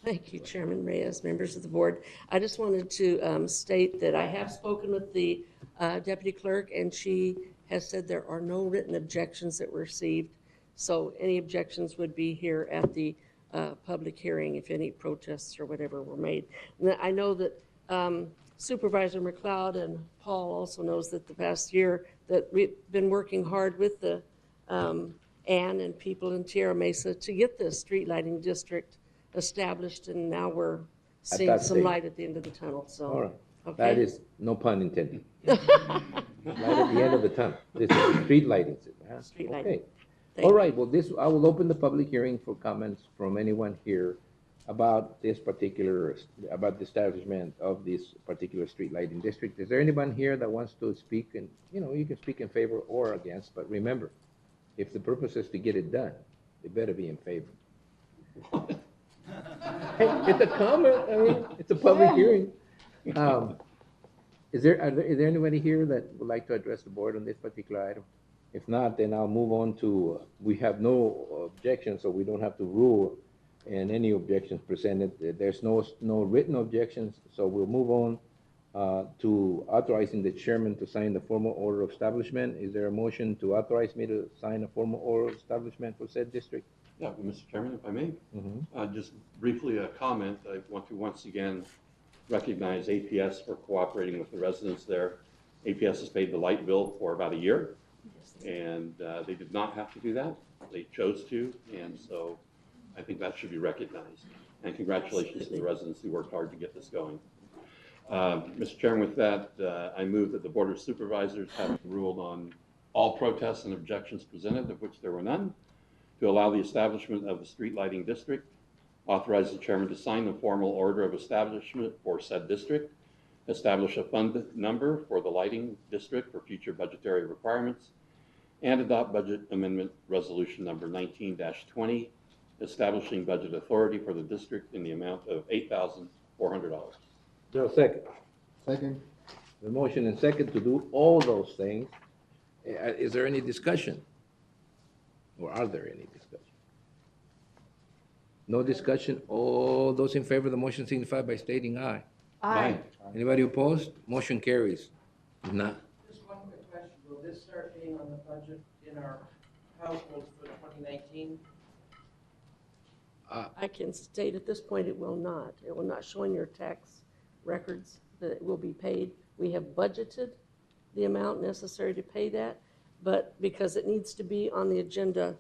Thank you, Chairman Reyes, members of the board. I just wanted to state that I have spoken with the deputy clerk, and she has said there are no written objections that were received. So any objections would be here at the public hearing if any protests or whatever were made. And I know that Supervisor McLeod and Paul also knows that the past year that we've been working hard with the Ann and people in Tierra Mesa to get the street lighting district established, and now we're seeing some light at the end of the tunnel. So, all right. Okay. That is no pun intended. Light at the end of the tunnel. This is street lighting. Huh? Street lighting. Okay. All right. Well, I will open the public hearing for comments from anyone here about the establishment of this particular street lighting district. Is there anyone here that wants to speak? And you can speak in favor or against, but remember, if the purpose is to get it done, they better be in favor. Hey, it's a comment. I mean, it's a public hearing. Is there anybody here that would like to address the board on this particular item? If not, then I'll move on to, we have no objections, so we don't have to rule and any objections presented. There's no written objections, so we'll move on to authorizing the chairman to sign the formal order of establishment. Is there a motion to authorize me to sign a formal order of establishment for said district? Yeah, Mr. Chairman, if I may, just briefly a comment. I want to once again recognize APS for cooperating with the residents there. APS has paid the light bill for about a year, and they did not have to do that. They chose to, and so I think that should be recognized. And congratulations to the residents who worked hard to get this going. Mr. Chairman, with that, I move that the Board of Supervisors have ruled on all protests and objections presented, of which there were none, to allow the establishment of the street lighting district, authorize the chairman to sign the formal order of establishment for said district, establish a fund number for the lighting district for future budgetary requirements, and adopt budget amendment resolution number 19-20, establishing budget authority for the district in the amount of $8,400. No, second. Second. The motion and second to do all those things. Is there any discussion? Or are there any discussion? No discussion. All those in favor of the motion signify by stating aye. Aye. Anybody opposed? Motion carries. If not, Just one quick question. Will this start anything on the budget in our household for 2019? I can state at this point it will not. It will not show in your tax records that it will be paid. We have budgeted the amount necessary to pay that, but because it needs to be on the agenda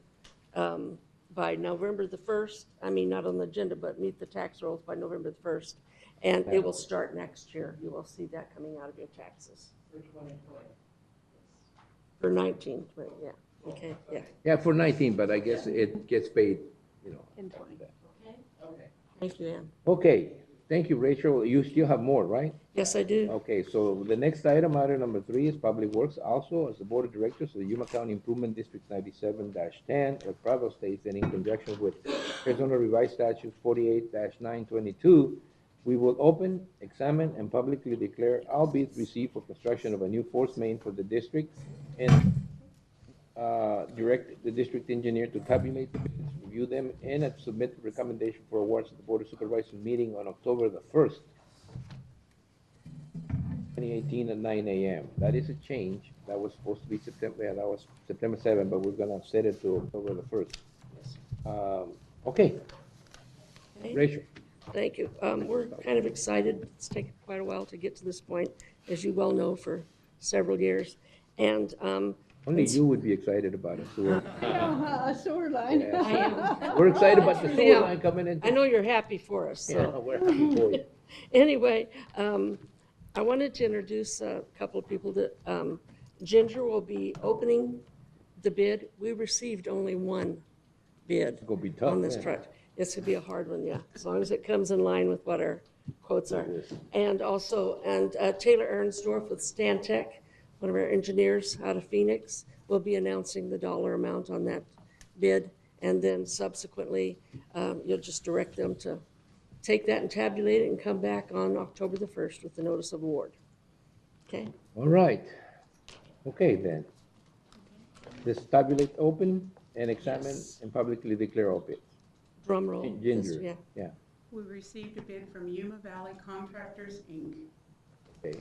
by November the 1st, I mean, not on the agenda, but meet the tax rolls by November the 1st, and it will start next year. You will see that coming out of your taxes. For 2020? For 19, yeah, okay, yeah. Yeah, for 19, but I guess it gets paid, you know. In 20. Okay. Thank you, Ann. Okay, thank you, Rachel. You still have more, right? Yes, I do. Okay, so the next item, item number 3, is Public Works. Also, as the Board of Directors of the Yuma County Improvement District 97-10, El Prado states that in conjunction with Arizona Revised Statutes 48-922, we will open, examine, and publicly declare all bids received for construction of a new force main for the district and direct the district engineer to tabulate the bids, review them, and submit the recommendation for awards at the Board of Supervisors meeting on October the 1st, 2018 at 9 a.m. That is a change. That was supposed to be September, yeah, that was September 7th, but we're gonna set it to October the 1st. Okay. Rachel. Thank you. We're kind of excited. It's taken quite a while to get to this point, as you well know, for several years. And Only you would be excited about it. So A sewer line. yeah, we're excited about the sewer line coming in. I know you're happy for us. So. Yeah, we're happy for you. Anyway, I wanted to introduce a couple of people that Ginger will be opening the bid. We received only one bid It's gonna be tough, on this man. project. It's gonna be a hard one, yeah, as long as it comes in line with what our quotes are. And also, Taylor Ernsdorf with Stantec, one of our engineers out of Phoenix, will be announcing the dollar amount on that bid. And then subsequently, you'll just direct them to take that and tabulate it and come back on October the 1st with the notice of award. Okay? All right. Okay, then. This tabulate, open, and examine, and publicly declare all bids. Drum roll. Ginger, Yeah. yeah. We received a bid from Yuma Valley Contractors, Inc. Okay.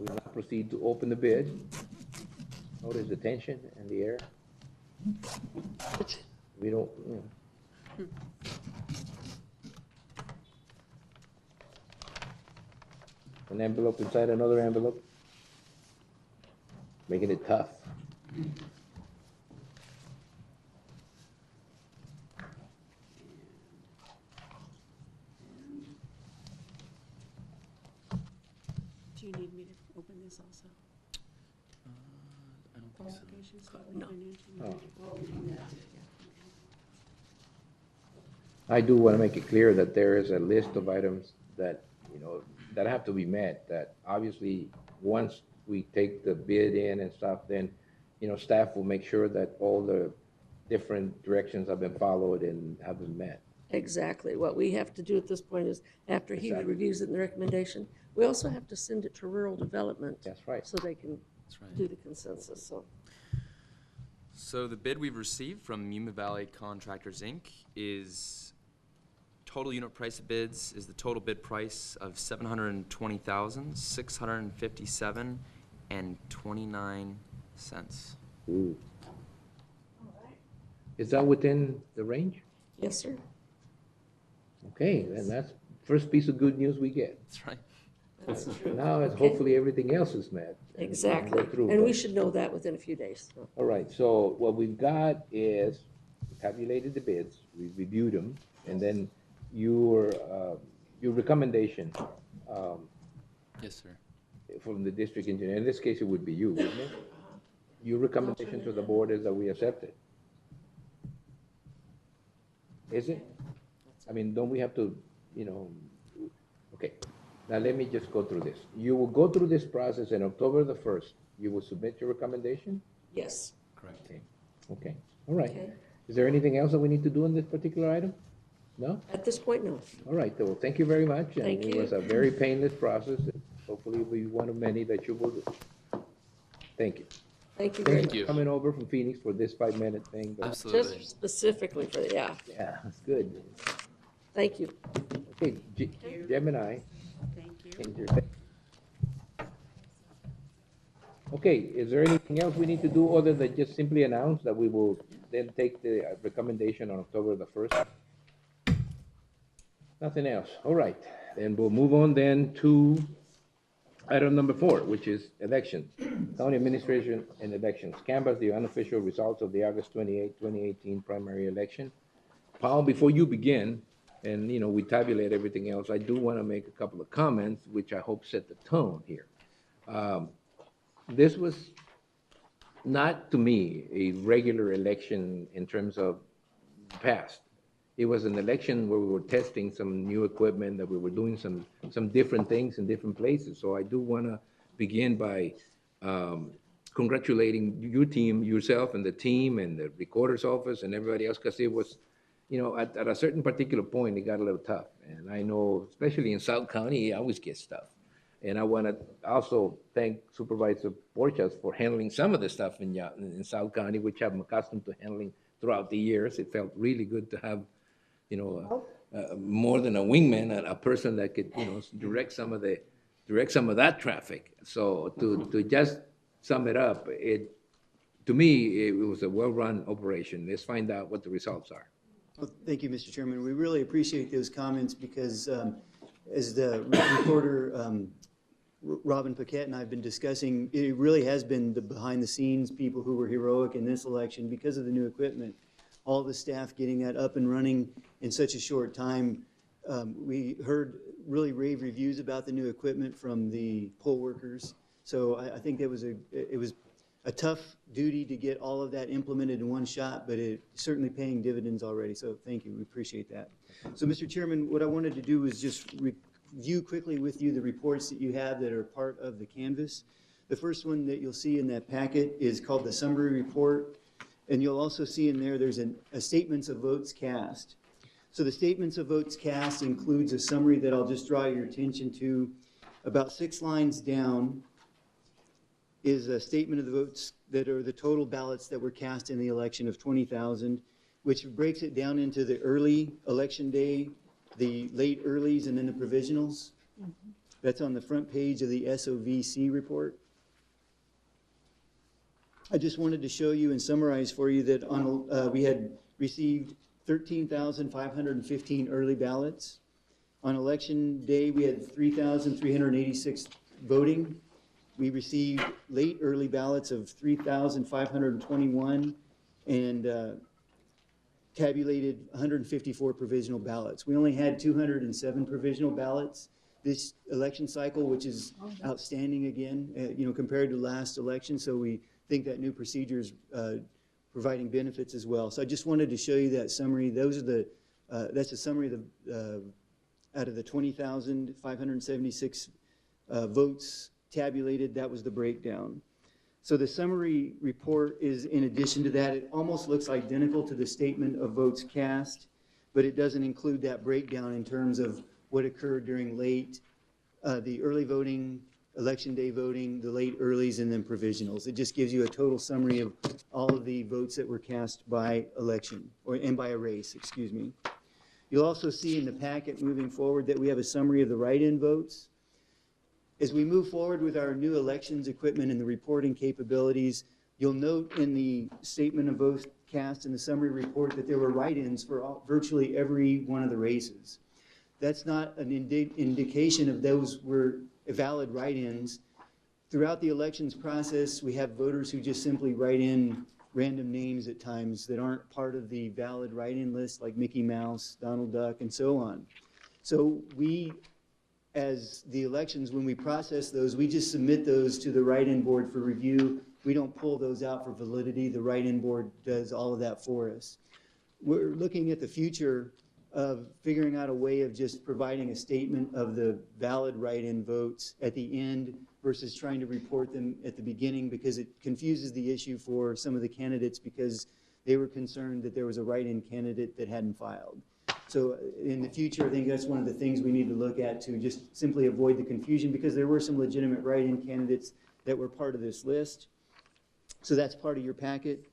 We will now proceed to open the bid. Notice the tension in the air. We don't, you know. An envelope inside another envelope. Making it tough. Do you need me to open this also? I don't think so. Qualifications, No. I do want to make it clear that there is a list of items that, you know, that have to be met, that obviously, once we take the bid in and stuff, then, you know, staff will make sure that all the different directions have been followed and have been met. Exactly. What we have to do at this point is, after he Exactly. reviews it and the recommendation, we also have to send it to rural development. That's right. So they can right. do the consensus, so. So the bid we've received from Yuma Valley Contractors, Inc. is total unit price of bids is the total bid price of $720,657.29. Ooh. Is that within the range? Yes, sir. Okay, then that's first piece of good news we get. That's right. That's true. Now, it's Okay. hopefully everything else is met. and Exactly. go through, And we but- should know that within a few days. so. All right, so what we've got is we tabulated the bids, we reviewed them, and then your recommendation Yes, sir. from the district engineer, in this case, it would be you, wouldn't it? Your recommendation to the board is that we accept it. Is it? I mean, don't we have to, you know, okay. Now, let me just go through this. You will go through this process on October the 1st. You will submit your recommendation? Yes. Correct. Okay, okay, all right. Okay. Is there anything else that we need to do on this particular item? No? At this point, no. All right, well, thank you very much. and Thank It you. was a very painless process. Hopefully, it'll be one of many that you will do. Thank you. Thank you very Thanks much. for coming over from Phoenix for this 5-minute thing. but- Absolutely. Just specifically for, yeah. Yeah, that's good. Thank you. Okay, Gemini. Thank you. Ginger. Okay, is there anything else we need to do other than just simply announce that we will then take the recommendation on October the 1st? Nothing else. All right, then we'll move on then to item number 4, which is elections. County administration and elections. Canvass the unofficial results of the August 28, 2018 primary election. Paul, before you begin, and we tabulate everything else, I do want to make a couple of comments, which I hope set the tone here. This was not, to me, a regular election in terms of past. It was an election where we were testing some new equipment, that we were doing some different things in different places. So I do want to begin by congratulating your team, yourself and the team and the recorder's office and everybody else, because it was, at a certain particular point, it got a little tough. And I know, especially in South County, it always gets tough. And I want to also thank Supervisor Borchas for handling some of the stuff in South County, which I'm accustomed to handling throughout the years. It felt really good to have, more than a wingman, a person that could, direct some of that traffic. So to just sum it up, to me, it was a well-run operation. Let's find out what the results are. Well, thank you, Mr. Chairman. We really appreciate those comments because as the reporter Robin Paquette and I have been discussing, it really has been the behind-the-scenes people who were heroic in this election because of the new equipment. All the staff getting that up and running in such a short time. We heard really rave reviews about the new equipment from the poll workers. So I think it was a tough duty to get all of that implemented in one shot, but it's certainly paying dividends already. So thank you, we appreciate that. So Mr. Chairman, what I wanted to do is just review quickly with you the reports that you have that are part of the canvas. The first one that you'll see in that packet is called the summary report. And you'll also see in there, there's a statements of votes cast. So the statements of votes cast includes a summary that I'll just draw your attention to. About 6 lines down is a statement of the votes that are the total ballots that were cast in the election of 20,000, which breaks it down into the early election day, the late earlies, and then the provisionals. That's on the front page of the SOVC report. I just wanted to show you and summarize for you that we had received 13,515 early ballots. On election day, we had 3,386 voting. We received late early ballots of 3,521 and tabulated 154 provisional ballots. We only had 207 provisional ballots this election cycle, which is outstanding again, compared to last election. So we think that new procedure is providing benefits as well. So I just wanted to show you that summary. Those are that's a summary of out of the 20,576 votes tabulated. That was the breakdown. So the summary report is in addition to that. It almost looks identical to the statement of votes cast, but it doesn't include that breakdown in terms of what occurred during the early voting, election day voting, the late earlies, and then provisionals. It just gives you a total summary of all of the votes that were cast by election, and by a race, excuse me. You'll also see in the packet moving forward that we have a summary of the write-in votes. As we move forward with our new elections equipment and the reporting capabilities, you'll note in the statement of votes cast in the summary report that there were write-ins for virtually every one of the races. That's not an indication of those were valid write-ins. Throughout the elections process, we have voters who just simply write in random names at times that aren't part of the valid write-in list, like Mickey Mouse, Donald Duck, and so on. So we, as the elections, when we process those, we just submit those to the write-in board for review. We don't pull those out for validity. The write-in board does all of that for us. We're looking at the future of figuring out a way of just providing a statement of the valid write-in votes at the end versus trying to report them at the beginning, because it confuses the issue for some of the candidates because they were concerned that there was a write-in candidate that hadn't filed. So in the future, I think that's one of the things we need to look at to just simply avoid the confusion, because there were some legitimate write-in candidates that were part of this list. So that's part of your packet.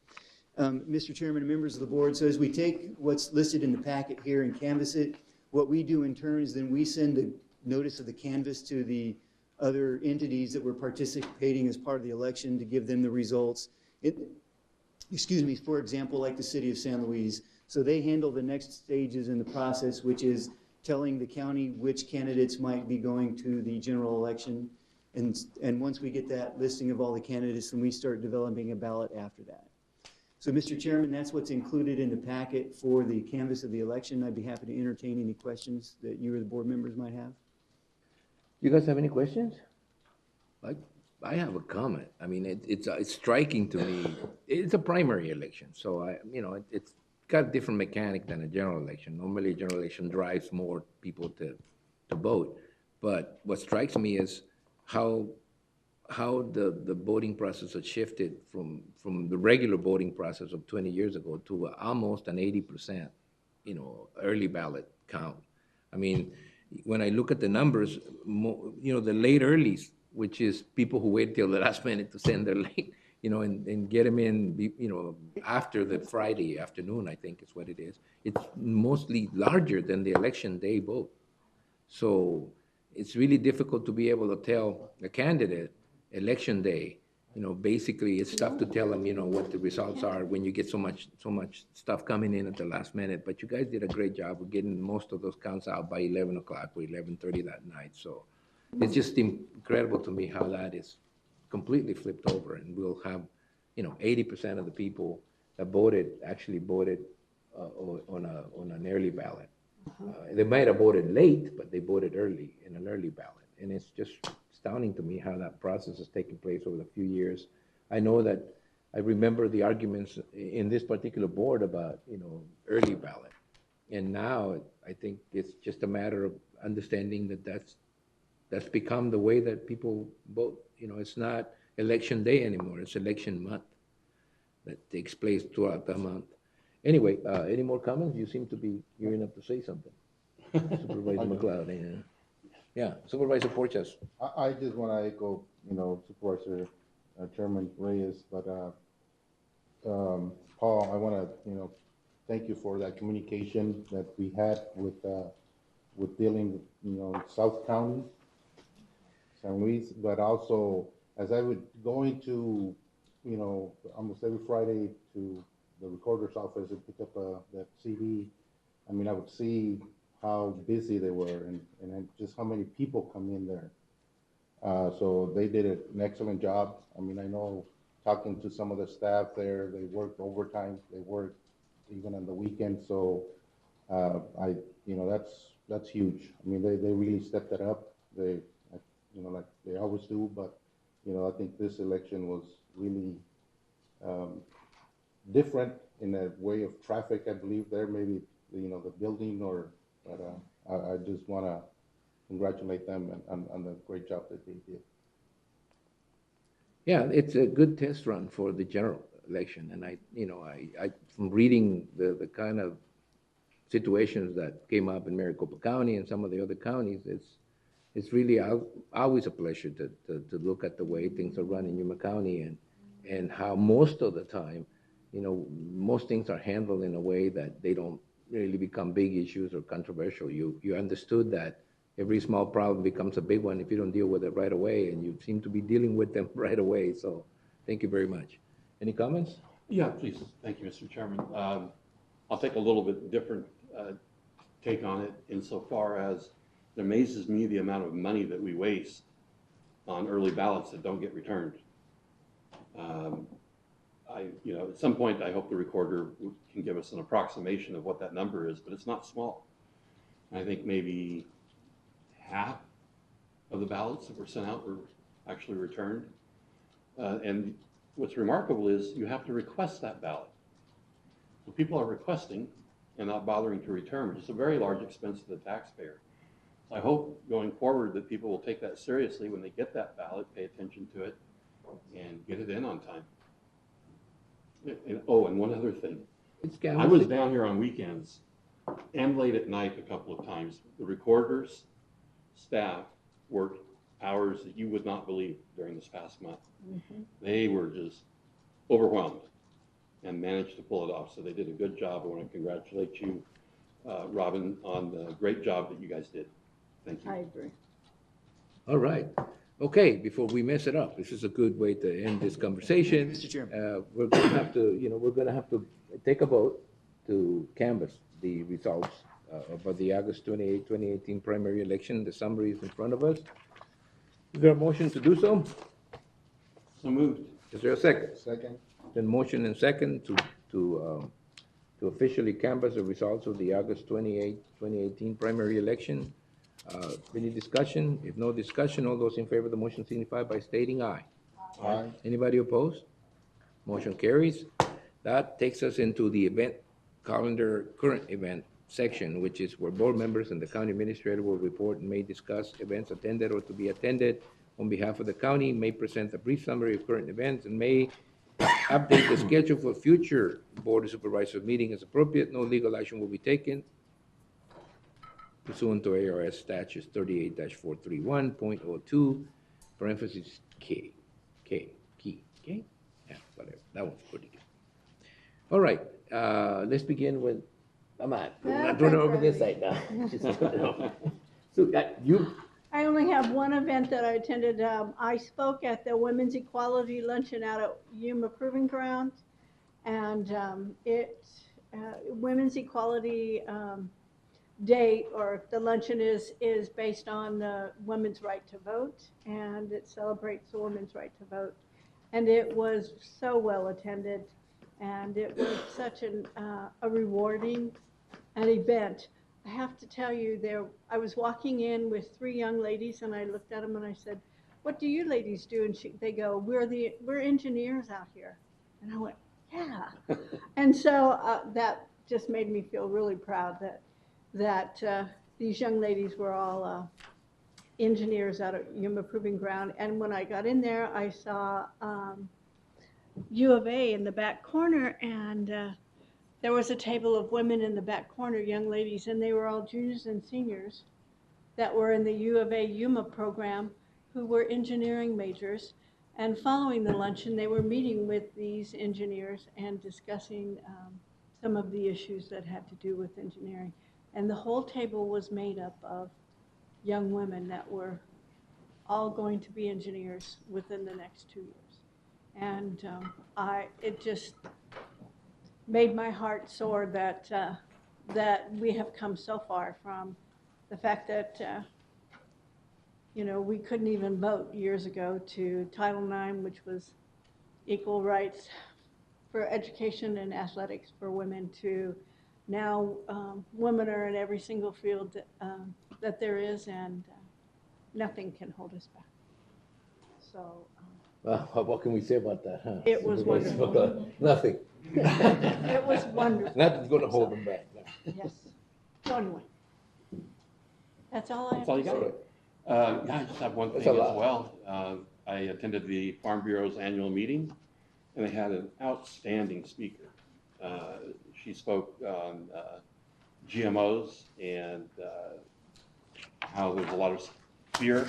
Mr. Chairman and members of the board, so as we take what's listed in the packet here and canvass it, what we do in turn is then we send a notice of the canvass to the other entities that were participating as part of the election to give them the results. Excuse me, for example, like the city of San Luis. So they handle the next stages in the process, which is telling the county which candidates might be going to the general election. And once we get that listing of all the candidates, then we start developing a ballot after that. So, Mr. Chairman, that's what's included in the packet for the canvass of the election. I'd be happy to entertain any questions that you or the board members might have. You guys have any questions? I have a comment. I mean, it's striking to me. It's a primary election, so it's got a different mechanic than a general election. Normally, a general election drives more people to vote. But what strikes me is how the voting process has shifted from the regular voting process of 20 years ago to almost an 80%, early ballot count. I mean, when I look at the numbers, the late earlies, which is people who wait till the last minute to send their late, and get them in, after the Friday afternoon, I think is what it is. It's mostly larger than the election day vote. So it's really difficult to be able to tell a candidate election day, basically it's tough to tell them, what the results are when you get so much stuff coming in at the last minute. But you guys did a great job of getting most of those counts out by 11 o'clock or 11:30 that night. So it's just incredible to me how that is completely flipped over, and we'll have, 80% of the people that voted actually voted on an early ballot. They might have voted late, but they voted early in an early ballot, and it's just astounding to me how that process has taken place over the few years. I know that I remember the arguments in this particular board about, early ballot, and now I think it's just a matter of understanding that that's become the way that people vote. It's not election day anymore, it's election month that takes place throughout the month. Anyway, any more comments? You seem to be gearing up to say something. Supervisor McLeod, yeah, Supervisor Porchas. I just want to echo, Supervisor Chairman Reyes, but Paul, I want to, thank you for that communication that we had with dealing, South County, San Luis, but also as I would go into, almost every Friday to the recorder's office and pick up that CD, I mean, I would see how busy they were and just how many people come in there. So they did an excellent job. I mean, I know talking to some of the staff there, they worked overtime, they worked even on the weekend. So that's huge. I mean, they really stepped it up. They, like they always do, but I think this election was really different in a way of traffic, I believe there, maybe, the building but I just want to congratulate them on the great job that they did. Yeah, it's a good test run for the general election, and I from reading the kind of situations that came up in Maricopa County and some of the other counties, it's really always a pleasure to look at the way things are run in Yuma County and how most of the time, most things are handled in a way that they don't really become big issues or controversial. You understood that every small problem becomes a big one if you don't deal with it right away, and you seem to be dealing with them right away. So thank you very much. Any comments? Yeah, please. Thank you, Mr. Chairman. I'll take a little bit different take on it insofar as it amazes me the amount of money that we waste on early ballots that don't get returned. At some point, I hope the recorder can give us an approximation of what that number is, but it's not small. I think maybe half of the ballots that were sent out were actually returned. And what's remarkable is you have to request that ballot. So people are requesting and not bothering to return, which is a very large expense to the taxpayer. So I hope going forward that people will take that seriously when they get that ballot, pay attention to it, and get it in on time. And one other thing. I was down here on weekends and late at night a couple of times. The recorder's staff worked hours that you would not believe during this past month. Mm-hmm. They were just overwhelmed and managed to pull it off. So they did a good job. I want to congratulate you, Robin, on the great job that you guys did. Thank you. I agree. All right. Okay, before we mess it up, this is a good way to end this conversation. Mr. Chairman. We're gonna have to, we're gonna have to take a vote to canvass the results of the August 28, 2018 primary election. The summary is in front of us. Is there a motion to do so? So moved. Is there a second? Second. Then motion and second to officially canvass the results of the August 28, 2018 primary election. Any discussion? If no discussion, all those in favor of the motion signify by stating aye. Aye. Anybody opposed? Motion carries. That takes us into the event calendar, current event section, which is where board members and the county administrator will report and may discuss events attended or to be attended on behalf of the county, may present a brief summary of current events, and may update the schedule for future Board of Supervisors meeting as appropriate. No legal action will be taken pursuant to ARS statutes 38-431.02, parentheses K. Yeah, whatever. That one's pretty good. All right, let's begin with, come on, we're not doing it over this side now. So, I only have one event that I attended. I spoke at the Women's Equality Luncheon out at Yuma Proving Ground. And Women's Equality Day, or the luncheon is based on women's right to vote, and it celebrates the women's right to vote. And it was so well attended, and it was such a rewarding event. I have to tell you, I was walking in with 3 young ladies, and I looked at them and I said, "What do you ladies do?" And they go, "We're engineers out here." And I went, "Yeah." And so that just made me feel really proud that these young ladies were all engineers out at Yuma Proving Ground. And when I got in there, I saw U of A in the back corner, and there was a table of women in the back corner, young ladies, and they were all juniors and seniors that were in the U of A Yuma program who were engineering majors. And following the luncheon, they were meeting with these engineers and discussing some of the issues that had to do with engineering. And the whole table was made up of young women that were all going to be engineers within the next 2 years. And it just made my heart soar that we have come so far from the fact that we couldn't even vote years ago, to Title IX, which was equal rights for education and athletics for women, to now women are in every single field that there is, and nothing can hold us back. So. What can we say about that, huh? It was wonderful. Nothing. It was wonderful. Nothing's going to hold them back. No. Yes. So anyway, that's all I have. That's all you to got? say. Yeah, I just have one That's thing a as lot. well. I attended the Farm Bureau's annual meeting, and they had an outstanding speaker. She spoke on GMOs and how there's a lot of fear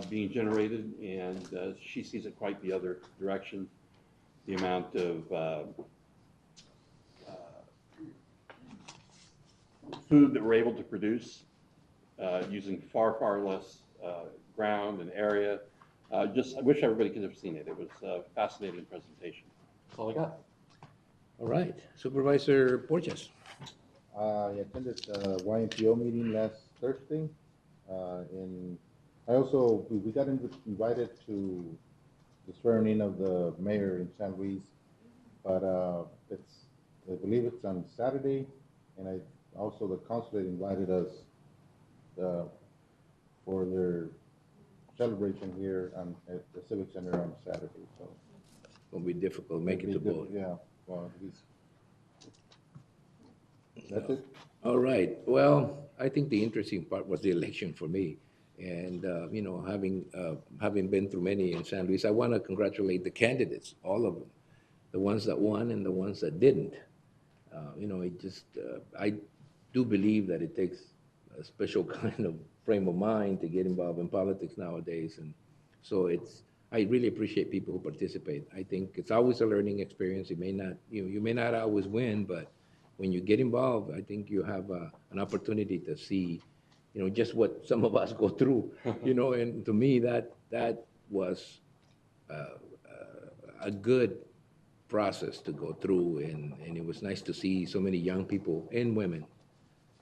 being generated, and she sees it quite the other direction. The amount of food that we're able to produce using far, far less ground and area. I wish everybody could have seen it. It was a fascinating presentation. That's all I got. All right, Supervisor Borges. I attended the YMPO meeting last Thursday. We got invited to the swearing in of the mayor in San Luis, but I believe it's on Saturday, and the consulate invited us for their celebration here at the Civic Center on Saturday. So It'll be difficult making the vote. Yeah, well, at least that's it. All right. Well, I think the interesting part was the election for me. And, having been through many in San Luis, I want to congratulate the candidates, all of them, the ones that won and the ones that didn't. I do believe that it takes a special kind of frame of mind to get involved in politics nowadays. And so I really appreciate people who participate. I think it's always a learning experience. It may not, you may not always win, but when you get involved, I think you have an opportunity to see you know, just what some of us go through, you know, and to me, that was a good process to go through, and it was nice to see so many young people and women,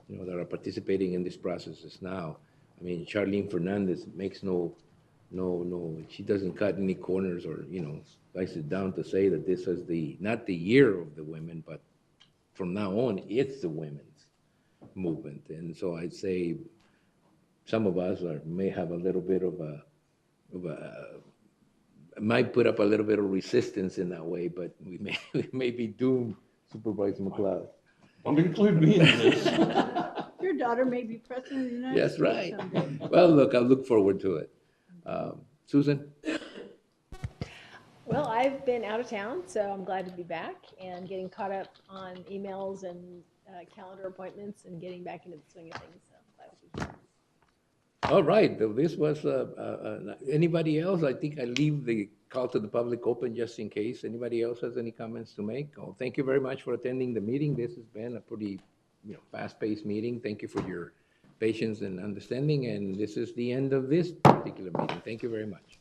you know, that are participating in these processes now. I mean, Charlene Fernandez makes no, she doesn't cut any corners or, you know, slice it down to say that this is not the year of the women, but from now on, it's the women's movement. And so I'd say some of us may have a little bit of might put up a little bit of resistance in that way, but we may be doomed, Supervisor McLeod. Don't include me in this. Your daughter may be president of the United That's States right. someday. Well, look, I look forward to it. Susan? Well, I've been out of town, so I'm glad to be back and getting caught up on emails and calendar appointments and getting back into the swing of things. So glad to be here. All right, this was, anybody else? I think I leave the call to the public open just in case. Anybody else has any comments to make? Oh, thank you very much for attending the meeting. This has been a pretty, you know, fast-paced meeting. Thank you for your patience and understanding, and this is the end of this particular meeting. Thank you very much.